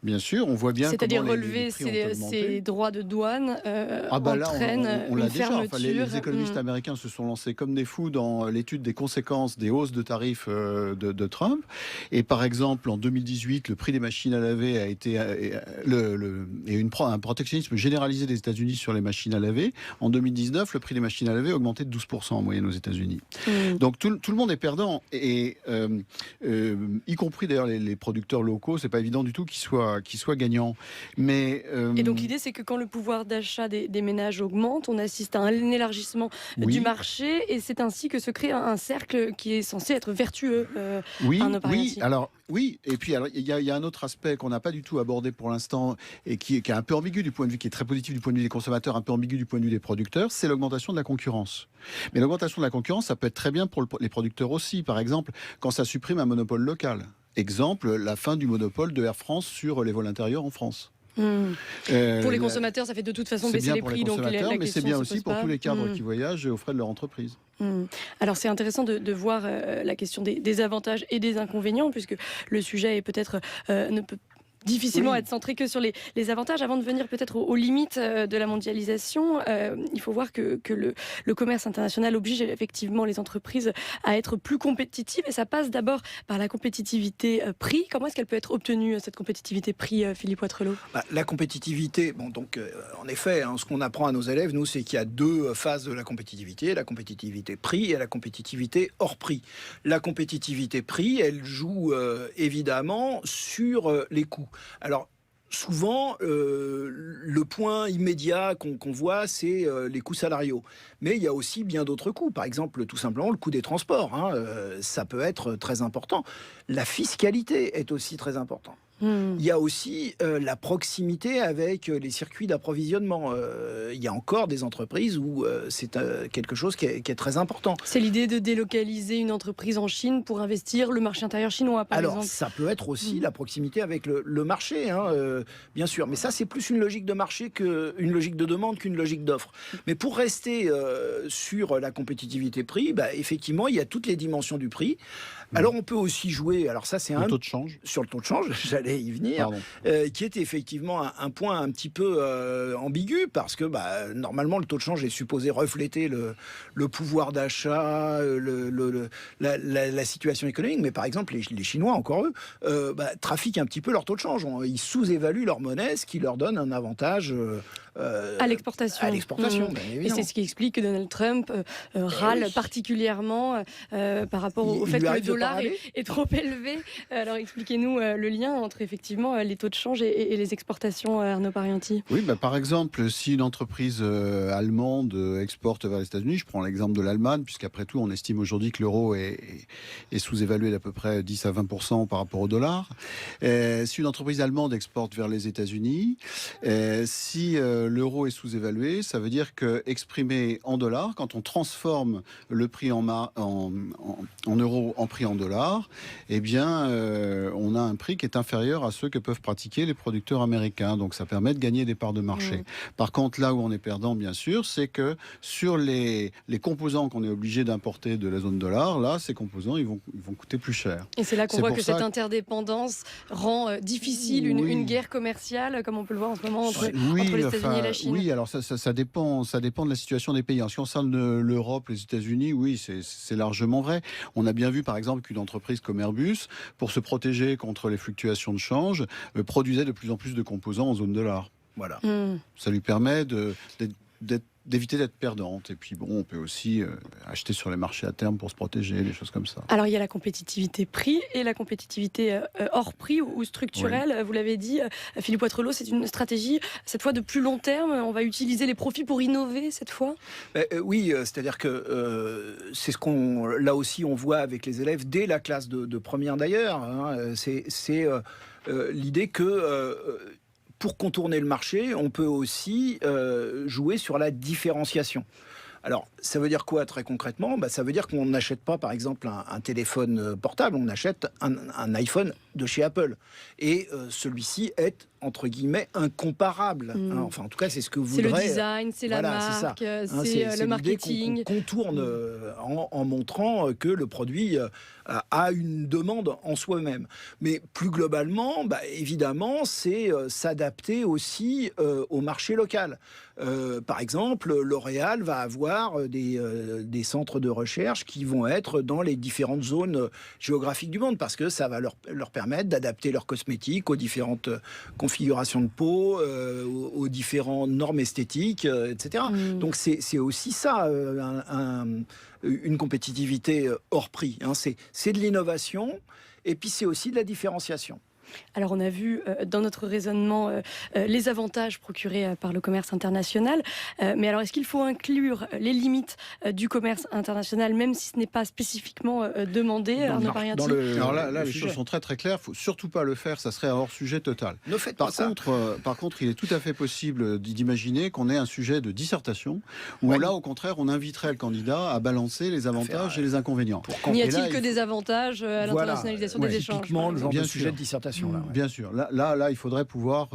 Bien sûr, on voit bien. C'est-à-dire comment relever ces droits de douane entraîne on l'a une déjà. fermeture. Les économistes américains se sont lancés comme des fous dans l'étude des conséquences des hausses de tarifs de Trump. Et par exemple, en 2018, le prix des machines à laver a été un protectionnisme généralisé des États-Unis sur les machines à laver. En 2019, le prix des machines à laver a augmenté de 12% en moyenne aux États-Unis. Donc tout le monde est perdant, et y compris d'ailleurs les producteurs locaux. C'est pas évident du tout qu'ils soient gagnants. Et donc l'idée, c'est que quand le pouvoir d'achat des ménages augmente, on assiste à un élargissement du marché, et c'est ainsi que se crée un cercle qui est censé être vertueux. Et puis il y a un autre aspect qu'on n'a pas du tout abordé pour l'instant, et qui est un peu ambigu du point de vue, qui est très positif du point de vue des consommateurs, un peu ambigu du point de vue des producteurs, c'est l'augmentation de la concurrence. Mais l'augmentation de la concurrence, ça peut être très bien pour les producteurs aussi. Par exemple, quand ça supprime un monopole local. Exemple, la fin du monopole de Air France sur les vols intérieurs en France. Pour les consommateurs, ça fait de toute façon baisser les prix. Donc mais c'est bien aussi pour tous les cadres qui voyagent aux frais de leur entreprise. Alors c'est intéressant de voir la question des avantages et des inconvénients, puisque le sujet est peut-être ne peut difficilement être centré que sur les avantages. Avant de venir peut-être aux limites de la mondialisation, il faut voir que le commerce international oblige effectivement les entreprises à être plus compétitives, et ça passe d'abord par la compétitivité prix. Comment est-ce qu'elle peut être obtenue, cette compétitivité prix, Philippe Ouattrelot ? La compétitivité, en effet, ce qu'on apprend à nos élèves, nous, c'est qu'il y a deux phases de la compétitivité prix et la compétitivité hors prix. La compétitivité prix, elle joue évidemment sur les coûts. Alors, souvent, le point immédiat qu'on voit, c'est les coûts salariaux. Mais il y a aussi bien d'autres coûts. Par exemple, tout simplement, le coût des transports. Ça peut être très important. La fiscalité est aussi très importante. Il y a aussi la proximité avec les circuits d'approvisionnement. Il y a encore des entreprises où c'est quelque chose qui est très important. C'est l'idée de délocaliser une entreprise en Chine pour investir le marché intérieur chinois, par exemple. Alors, ça peut être aussi la proximité avec le marché, bien sûr. Mais ça, c'est plus une logique de marché qu'une logique de demande qu'une logique d'offre. Mais pour rester sur la compétitivité prix, effectivement, il y a toutes les dimensions du prix. Alors, on peut aussi jouer, alors ça, c'est taux de change. Sur le taux de change, j'allais y venir, qui est effectivement un point un petit peu ambigu, parce que normalement, le taux de change est supposé refléter le pouvoir d'achat, la situation économique. Mais par exemple, les Chinois, encore eux, trafiquent un petit peu leur taux de change. Ils sous-évaluent leur monnaie, ce qui leur donne un avantage à l'exportation. Et c'est ce qui explique que Donald Trump râle particulièrement par rapport au fait que le dollar est trop élevé. Alors expliquez-nous le lien entre effectivement les taux de change et les exportations, Arnaud Parianti. Oui, par exemple, si une entreprise allemande exporte vers les États-Unis, je prends l'exemple de l'Allemagne, puisqu'après tout, on estime aujourd'hui que l'euro est sous-évalué d'à peu près 10 à 20% par rapport au dollar. Si une entreprise allemande exporte vers les États-Unis, si l'euro est sous-évalué, ça veut dire que exprimé en dollars, quand on transforme le prix en euros en prix en dollars, on a un prix qui est inférieur à ceux que peuvent pratiquer les producteurs américains. Donc ça permet de gagner des parts de marché. Par contre, là où on est perdant, bien sûr, c'est que sur les composants qu'on est obligé d'importer de la zone dollar, là, ces composants, ils vont coûter plus cher. Et c'est là qu'on voit que cette interdépendance rend difficile une guerre commerciale, comme on peut le voir en ce moment entre les États-Unis et la Chine. Oui, alors ça dépend de la situation des pays. En ce qui concerne l'Europe, les États-Unis, oui, c'est largement vrai. On a bien vu, par exemple, qu'une entreprise comme Airbus, pour se protéger contre les fluctuations de change, produisait de plus en plus de composants en zone dollar. Voilà. Ça lui permet d'éviter d'être perdante. Et puis bon, on peut aussi acheter sur les marchés à terme pour se protéger, des choses comme ça. Alors il y a la compétitivité prix et la compétitivité hors prix ou structurelle. Oui. Vous l'avez dit, Philippe Poitrelot, c'est une stratégie cette fois de plus long terme. On va utiliser les profits pour innover cette fois. Oui, c'est-à-dire que c'est ce qu'on, là aussi, on voit avec les élèves dès la classe de première d'ailleurs. Hein, c'est l'idée que pour contourner le marché, on peut aussi jouer sur la différenciation. Alors, ça veut dire quoi très concrètement ? Ça veut dire qu'on n'achète pas, par exemple, un téléphone portable, on achète un iPhone de chez Apple. Et celui-ci est, entre guillemets, incomparable. Hein, enfin, en tout cas, c'est ce que voudrait... C'est le design, c'est la marque, c'est le marketing. Qu'on contourne en montrant que le produit a une demande en soi-même. Mais plus globalement, évidemment, c'est s'adapter aussi au marché local. Par exemple, L'Oréal va avoir des centres de recherche qui vont être dans les différentes zones géographiques du monde, parce que ça va leur permettre d'adapter leurs cosmétiques aux différentes configurations de peau, aux différentes normes esthétiques, etc. Donc c'est aussi ça, une compétitivité hors prix. Hein. C'est de l'innovation, et puis c'est aussi de la différenciation. Alors on a vu dans notre raisonnement les avantages procurés par le commerce international, mais alors est-ce qu'il faut inclure les limites du commerce international, même si ce n'est pas spécifiquement demandé, Arnaud Parianti ? Alors là les choses sont très très claires, il ne faut surtout pas le faire, ça serait un hors-sujet total. Ne faites pas ça. Par contre, il est tout à fait possible d'imaginer qu'on ait un sujet de dissertation, où là au contraire on inviterait le candidat à balancer les avantages et les inconvénients. N'y a-t-il que des avantages à l'internationalisation des échanges ? Typiquement le genre de sujet de dissertation. Bien sûr. Là, il faudrait pouvoir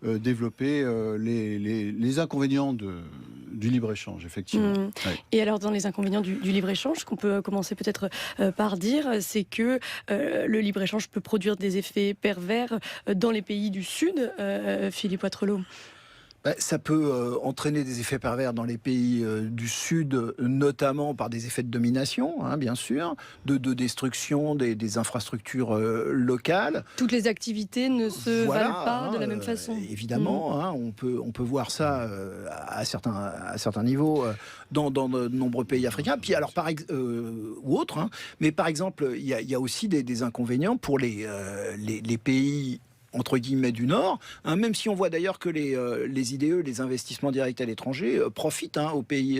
développer les inconvénients du libre-échange, effectivement. Et alors, dans les inconvénients du libre-échange, ce qu'on peut commencer peut-être par dire, c'est que le libre-échange peut produire des effets pervers dans les pays du Sud, Philippe Poitrelot. Ça peut entraîner des effets pervers dans les pays du Sud, notamment par des effets de domination, hein, bien sûr, de destruction des infrastructures locales. Toutes les activités ne se valent pas de la même façon. Évidemment, hein, on peut voir ça à certains niveaux dans de nombreux pays africains. Puis alors, ou autres, hein, mais par exemple, il y a aussi des inconvénients pour les pays entre guillemets du Nord, hein, même si on voit d'ailleurs que les IDE, les investissements directs à l'étranger, profitent aux pays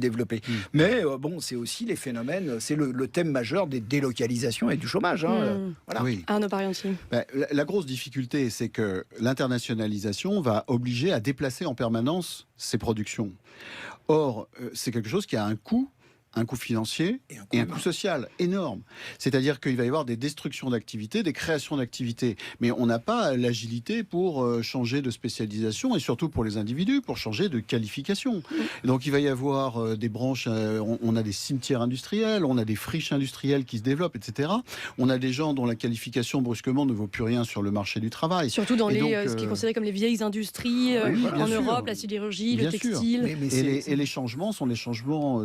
développés. Mais bon, c'est aussi les phénomènes, c'est le thème majeur des délocalisations et du chômage. Hein, voilà. Oui. Arnaud Parianti. La grosse difficulté, c'est que l'internationalisation va obliger à déplacer en permanence ses productions. Or, c'est quelque chose qui a un coût financier et un coût social énorme. C'est-à-dire qu'il va y avoir des destructions d'activités, des créations d'activités, mais on n'a pas l'agilité pour changer de spécialisation et surtout pour les individus, pour changer de qualification. Donc il va y avoir des branches, on a des cimetières industriels, on a des friches industrielles qui se développent, etc. On a des gens dont la qualification brusquement ne vaut plus rien sur le marché du travail. Surtout dans ce qui est considéré comme les vieilles industries en Europe, la sidérurgie, le textile. Et les changements sont les changements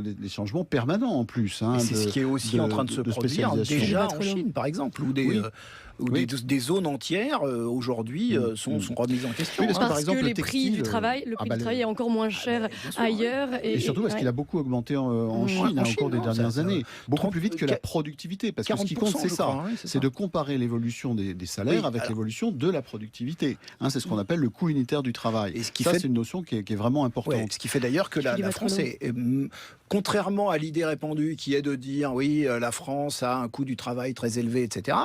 permanents en plus. Hein, c'est ce qui est aussi en train de se produire déjà en Chine, par exemple, où des zones entières aujourd'hui sont remises en question. Parce que, par exemple, le prix du travail est encore moins cher ailleurs. Et surtout parce qu'il a beaucoup augmenté en Chine au cours des dernières années. Beaucoup plus vite que la productivité. Parce que ce qui compte, c'est ça. C'est de comparer l'évolution des salaires avec l'évolution de la productivité. C'est ce qu'on appelle le coût unitaire du travail. Et ça, c'est une notion qui est vraiment importante. Ce qui fait d'ailleurs que la France est... Contrairement à l'idée répandue qui est de dire oui, la France a un coût du travail très élevé, etc.,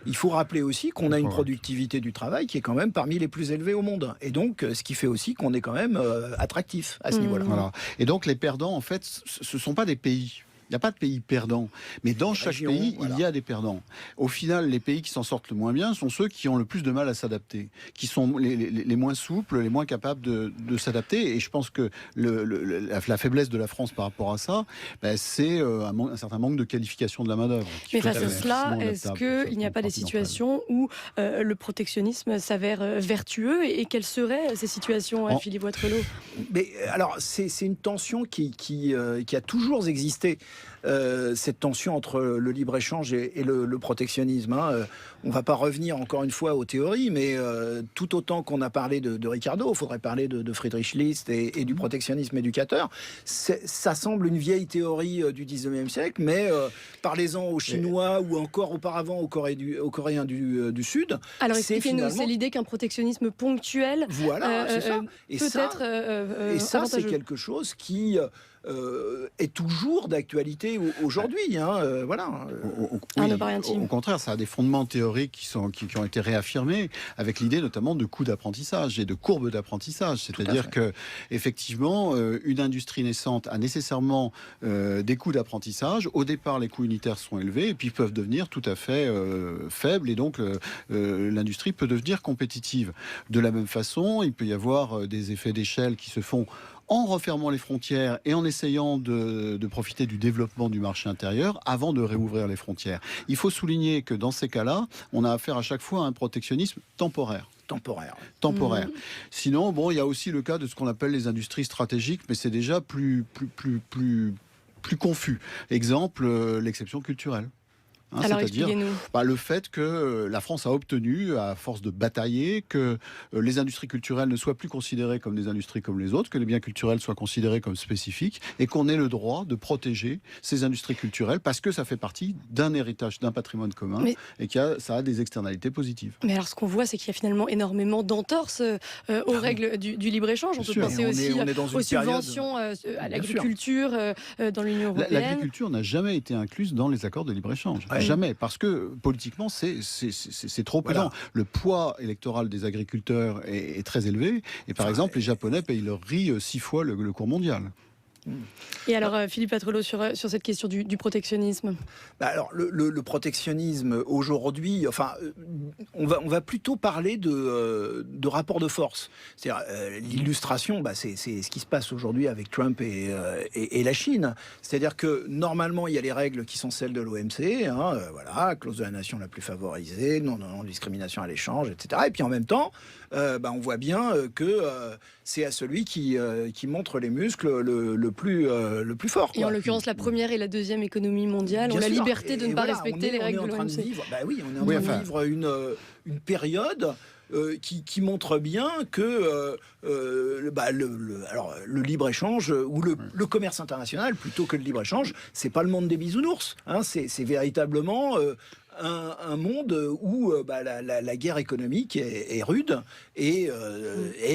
il faut rappeler aussi qu'on a une productivité du travail qui est quand même parmi les plus élevées au monde. Et donc, ce qui fait aussi qu'on est quand même attractif à ce niveau-là. Voilà. Et donc, les perdants, en fait, ce ne sont pas des pays. Il n'y a pas de pays perdants. Mais dans chaque pays, il y a des perdants. Au final, les pays qui s'en sortent le moins bien sont ceux qui ont le plus de mal à s'adapter, qui sont les moins souples, les moins capables de s'adapter. Et je pense que la faiblesse de la France par rapport à ça, c'est un certain manque de qualification de la main-d'œuvre. Mais face à cela, est-ce qu'il n'y a pas des situations où le protectionnisme s'avère vertueux et quelles seraient ces situations, Philippe Poitrelot ? Mais alors, c'est une tension qui a toujours existé. cette tension entre le libre-échange et le protectionnisme. On ne va pas revenir encore une fois aux théories, mais tout autant qu'on a parlé de Ricardo, il faudrait parler de Friedrich List et du protectionnisme éducateur. Ça semble une vieille théorie du 19e siècle, mais parlez-en aux Chinois ou encore auparavant aux Coréens du Sud. Alors expliquez-nous, c'est l'idée qu'un protectionnisme ponctuel c'est ça. Et ça, c'est quelque chose qui est toujours d'actualité aujourd'hui. Voilà. Au contraire, ça a des fondements théoriques qui ont été réaffirmés avec l'idée notamment de coûts d'apprentissage et de courbes d'apprentissage. C'est-à-dire que effectivement, une industrie naissante a nécessairement des coûts d'apprentissage. Au départ, les coûts unitaires sont élevés et puis peuvent devenir tout à fait faibles et donc l'industrie peut devenir compétitive. De la même façon, il peut y avoir des effets d'échelle qui se font en refermant les frontières et en essayant de profiter du développement du marché intérieur avant de réouvrir les frontières. Il faut souligner que dans ces cas-là, on a affaire à chaque fois à un protectionnisme temporaire. Sinon, il y a aussi le cas de ce qu'on appelle les industries stratégiques, mais c'est déjà plus confus. Exemple, l'exception culturelle. Alors c'est-à-dire expliquez-nous. Le fait que la France a obtenu, à force de batailler, que les industries culturelles ne soient plus considérées comme des industries comme les autres, que les biens culturels soient considérés comme spécifiques, et qu'on ait le droit de protéger ces industries culturelles parce que ça fait partie d'un héritage, d'un patrimoine commun, et ça a des externalités positives. Mais alors ce qu'on voit, c'est qu'il y a finalement énormément d'entorses aux règles du libre-échange. On peut penser aussi aux subventions à l'agriculture dans l'Union européenne. L'agriculture n'a jamais été incluse dans les accords de libre-échange. Jamais, parce que politiquement, c'est trop pesant. Le poids électoral des agriculteurs est très élevé. Et par exemple, les Japonais payent leur riz 6 fois le cours mondial. Et alors, Philippe Patrelot, sur cette question du protectionnisme. Alors, le protectionnisme aujourd'hui, on va plutôt parler de rapport de force. C'est-à-dire, l'illustration, c'est ce qui se passe aujourd'hui avec Trump et la Chine. C'est-à-dire que normalement, il y a les règles qui sont celles de l'OMC, clause de la nation la plus favorisée, non-discrimination à l'échange, etc. Et puis en même temps, on voit bien que c'est à celui qui montre les muscles le plus fort. Et en l'occurrence, la première et la deuxième économie mondiale ont la liberté de ne pas respecter les règles de l'OMC. On est en train de vivre une période qui montre bien que le libre-échange ou le commerce international, plutôt que le libre-échange, c'est pas le monde des bisounours. C'est véritablement un monde où la guerre économique est rude et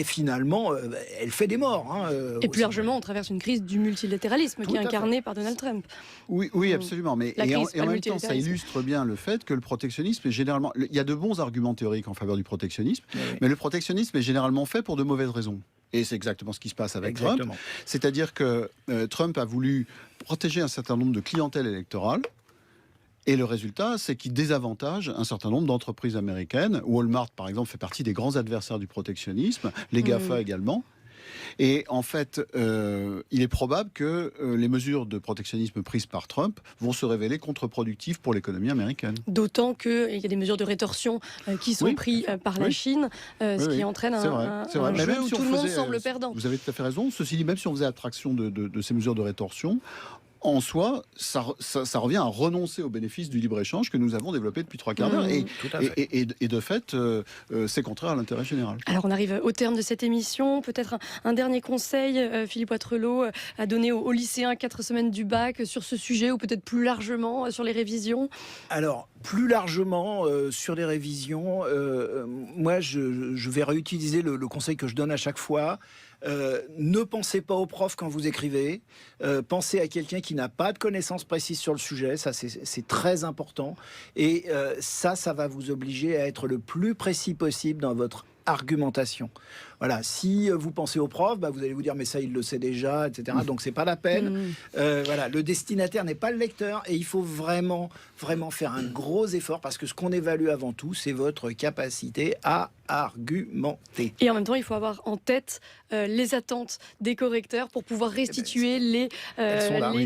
finalement elle fait des morts. Et plus largement, on traverse une crise du multilatéralisme qui est incarnée par Donald Trump. Oui, absolument. Mais en même temps, ça illustre bien le fait que le protectionnisme est généralement... Il y a de bons arguments théoriques en faveur du protectionnisme, mais le protectionnisme est généralement fait pour de mauvaises raisons. Et c'est exactement ce qui se passe avec Trump. C'est-à-dire que Trump a voulu protéger un certain nombre de clientèles électorales. Et le résultat, c'est qu'il désavantage un certain nombre d'entreprises américaines. Walmart, par exemple, fait partie des grands adversaires du protectionnisme, les GAFA également. Et en fait, il est probable que les mesures de protectionnisme prises par Trump vont se révéler contre-productives pour l'économie américaine. D'autant qu'il y a des mesures de rétorsion qui sont prises par la Chine, ce qui entraîne un jeu où tout le monde semble perdant. Vous avez tout à fait raison. Ceci dit, même si on faisait abstraction de ces mesures de rétorsion, en soi, ça revient à renoncer au bénéfice du libre-échange que nous avons développé depuis 3 quarts d'heure. Et de fait, c'est contraire à l'intérêt général. Alors, on arrive au terme de cette émission. Peut-être un dernier conseil, Philippe Poitrelot, à donner aux lycéens 4 semaines du bac sur ce sujet, ou peut-être plus largement sur les révisions. Alors, plus largement sur les révisions, moi, je vais réutiliser le conseil que je donne à chaque fois. Ne pensez pas au prof quand vous écrivez, pensez à quelqu'un qui n'a pas de connaissances précises sur le sujet, ça c'est très important, et ça va vous obliger à être le plus précis possible dans votre argumentation. Voilà, si vous pensez au prof, vous allez vous dire mais ça il le sait déjà, etc. Donc c'est pas la peine. Voilà, le destinataire n'est pas le lecteur et il faut vraiment faire un gros effort parce que ce qu'on évalue avant tout, c'est votre capacité à argumenter. Et en même temps, il faut avoir en tête les attentes des correcteurs pour pouvoir restituer les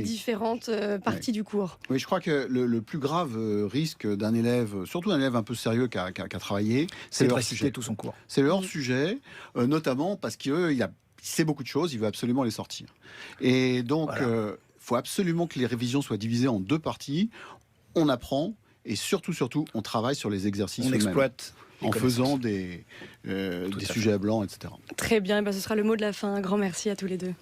différentes parties du cours. Oui, je crois que le plus grave risque d'un élève, surtout d'un élève un peu sérieux qui a travaillé, c'est de réciter tout son cours. C'est le hors-sujet, notamment parce qu'il sait beaucoup de choses, il veut absolument les sortir. Et donc, faut absolument que les révisions soient divisées en 2 parties. On apprend et surtout, on travaille sur les exercices on eux-mêmes. Exploite en faisant des sujets à blanc, etc. Très bien, ce sera le mot de la fin. Un grand merci à tous les deux.